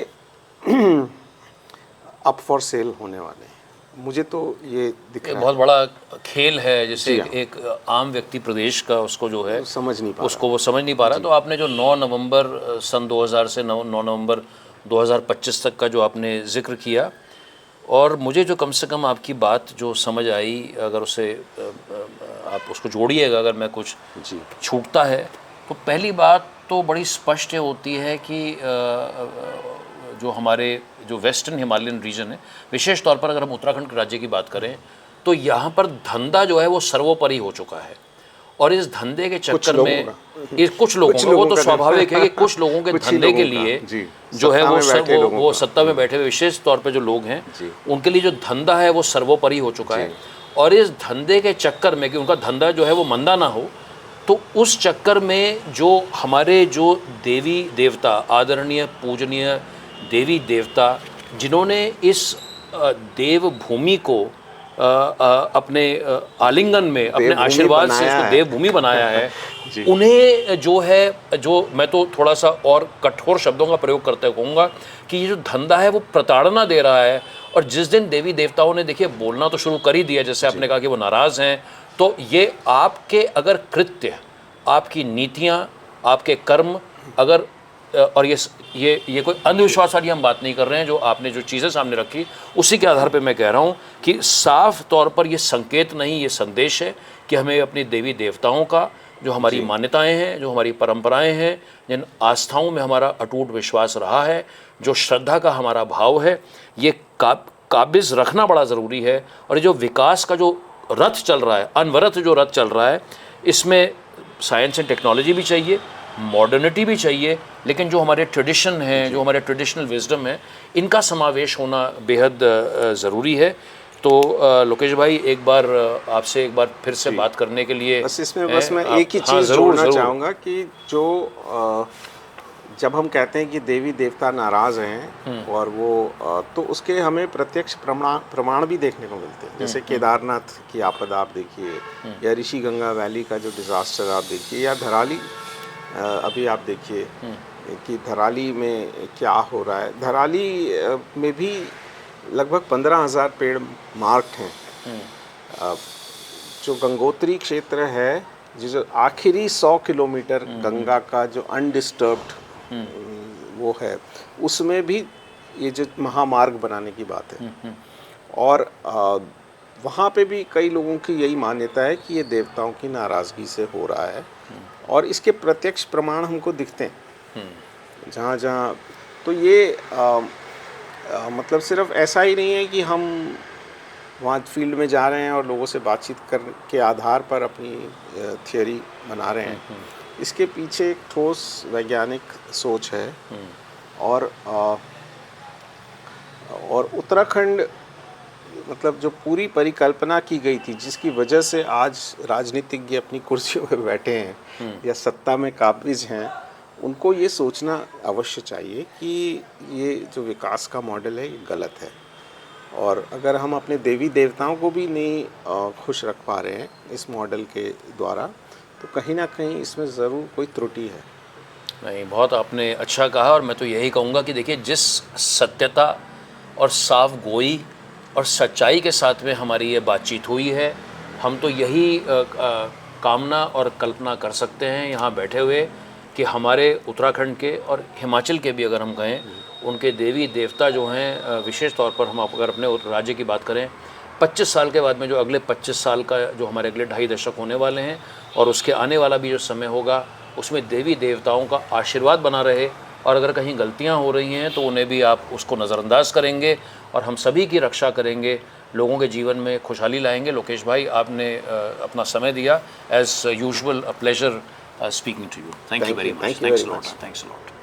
अप फॉर सेल होने वाले हैं। मुझे तो ये दिख रहा है बहुत बड़ा खेल है, जैसे जी हाँ। एक आम व्यक्ति प्रदेश का उसको जो है समझ नहीं पा उसको वो समझ नहीं पा रहा। तो आपने जो 9 नवंबर सन 2000 से 9 नवंबर 2025 तक का जो आपने जिक्र किया, और मुझे जो कम से कम आपकी बात जो समझ आई, अगर उसे आप उसको जोड़िएगा अगर मैं कुछ जी छूटता है, तो पहली बात तो बड़ी स्पष्ट होती है कि जो हमारे जो वेस्टर्न हिमालयन रीजन है, विशेष तौर पर अगर हम उत्तराखंड के राज्य की बात करें, तो यहाँ पर धंधा जो है वो सर्वोपरि हो चुका है। और इस धंधे के चक्कर में कुछ लोगों का, वो तो स्वाभाविक है कि कुछ लोगों के धंधे के लिए जो है वो सत्ता में बैठे हुए विशेष तौर पे जो लोग हैं, उनके लिए जो धंधा है वो सर्वोपरि हो चुका है। और इस धंधे के चक्कर में कि उनका धंधा जो है वो मंदा ना हो, तो उस चक्कर में जो हमारे जो देवी देवता, आदरणीय पूजनीय देवी देवता, जिन्होंने इस देवभूमि को अपने आलिंगन में, अपने आशीर्वाद से इसको देवभूमि बनाया है, उन्हें जो है, जो मैं तो थोड़ा सा और कठोर शब्दों का प्रयोग करते हुए कहूँगा कि ये जो धंधा है वो प्रताड़ना दे रहा है। और जिस दिन देवी देवताओं ने देखिए बोलना तो शुरू कर ही दिया, जैसे आपने कहा कि वो नाराज़ हैं, तो ये आपके अगर कृत्य, आपकी नीतियाँ, आपके कर्म अगर, और ये कोई अंधविश्वास वाली हम बात नहीं कर रहे हैं, जो आपने जो चीज़ें सामने रखी उसी के आधार पे मैं कह रहा हूँ कि साफ तौर पर ये संकेत नहीं, ये संदेश है कि हमें अपनी देवी देवताओं का, जो हमारी मान्यताएं हैं, जो हमारी परंपराएं हैं, जिन आस्थाओं में हमारा अटूट विश्वास रहा है, जो श्रद्धा का हमारा भाव है, ये काबिज रखना बड़ा ज़रूरी है। और ये जो विकास का जो रथ चल रहा है, अनवरत जो रथ चल रहा है, इसमें साइंस एंड टेक्नोलॉजी भी चाहिए, मॉडर्निटी भी चाहिए, लेकिन जो हमारे ट्रेडिशन हैं, जो हमारे ट्रेडिशनल विजडम है, इनका समावेश होना बेहद ज़रूरी है। तो लोकेश भाई, एक बार आपसे एक बार फिर से बात करने के लिए बस मैं एक ही चीज़ जोड़ना चाहूँगा कि जो जब हम कहते हैं कि देवी देवता नाराज़ हैं, और वो तो उसके हमें प्रत्यक्ष प्रमाण भी देखने को मिलते हैं। जैसे केदारनाथ की आपदा आप देखिए, या ऋषि गंगा वैली का जो डिज़ास्टर आप देखिए, या धराली अभी आप देखिए कि धराली में क्या हो रहा है। धराली में भी लगभग 15,000 पेड़ मार्क्ड हैं। जो गंगोत्री क्षेत्र है, जो आखिरी 100 किलोमीटर गंगा का जो अनडिस्टर्ब्ड वो है, उसमें भी ये जो महामार्ग बनाने की बात है। और वहाँ पे भी कई लोगों की यही मान्यता है कि ये देवताओं की नाराज़गी से हो रहा है, और इसके प्रत्यक्ष प्रमाण हमको दिखते हैं जहाँ जहाँ। तो ये मतलब सिर्फ ऐसा ही नहीं है कि हम वहाँ फील्ड में जा रहे हैं और लोगों से बातचीत कर के आधार पर अपनी थियोरी बना रहे हैं। इसके पीछे एक ठोस वैज्ञानिक सोच है। और उत्तराखंड, मतलब जो पूरी परिकल्पना की गई थी, जिसकी वजह से आज राजनीतिज्ञ अपनी कुर्सियों पर बैठे हैं या सत्ता में काबिज हैं, उनको ये सोचना अवश्य चाहिए कि ये जो विकास का मॉडल है ये गलत है। और अगर हम अपने देवी देवताओं को भी नहीं खुश रख पा रहे हैं इस मॉडल के द्वारा, तो कहीं ना कहीं इसमें ज़रूर कोई त्रुटि है। नहीं, बहुत आपने अच्छा कहा। और मैं तो यही कहूँगा कि देखिए, जिस सत्यता और साफ गोई और सच्चाई के साथ में हमारी ये बातचीत हुई है, हम तो यही कामना और कल्पना कर सकते हैं यहाँ बैठे हुए कि हमारे उत्तराखंड के और हिमाचल के भी अगर हम कहें, उनके देवी देवता जो हैं, विशेष तौर पर हम अगर अपने राज्य की बात करें, 25 साल के बाद में जो अगले 25 साल का जो हमारे अगले 2.5 दशक होने वाले हैं, और उसके आने वाला भी जो समय होगा, उसमें देवी देवताओं का आशीर्वाद बना रहे। और अगर कहीं गलतियां हो रही हैं तो उन्हें भी आप उसको नज़रअंदाज करेंगे, और हम सभी की रक्षा करेंगे, लोगों के जीवन में खुशहाली लाएंगे। लोकेश भाई, आपने अपना समय दिया। As usual, a pleasure speaking to you. Thank you very much. Thanks a lot.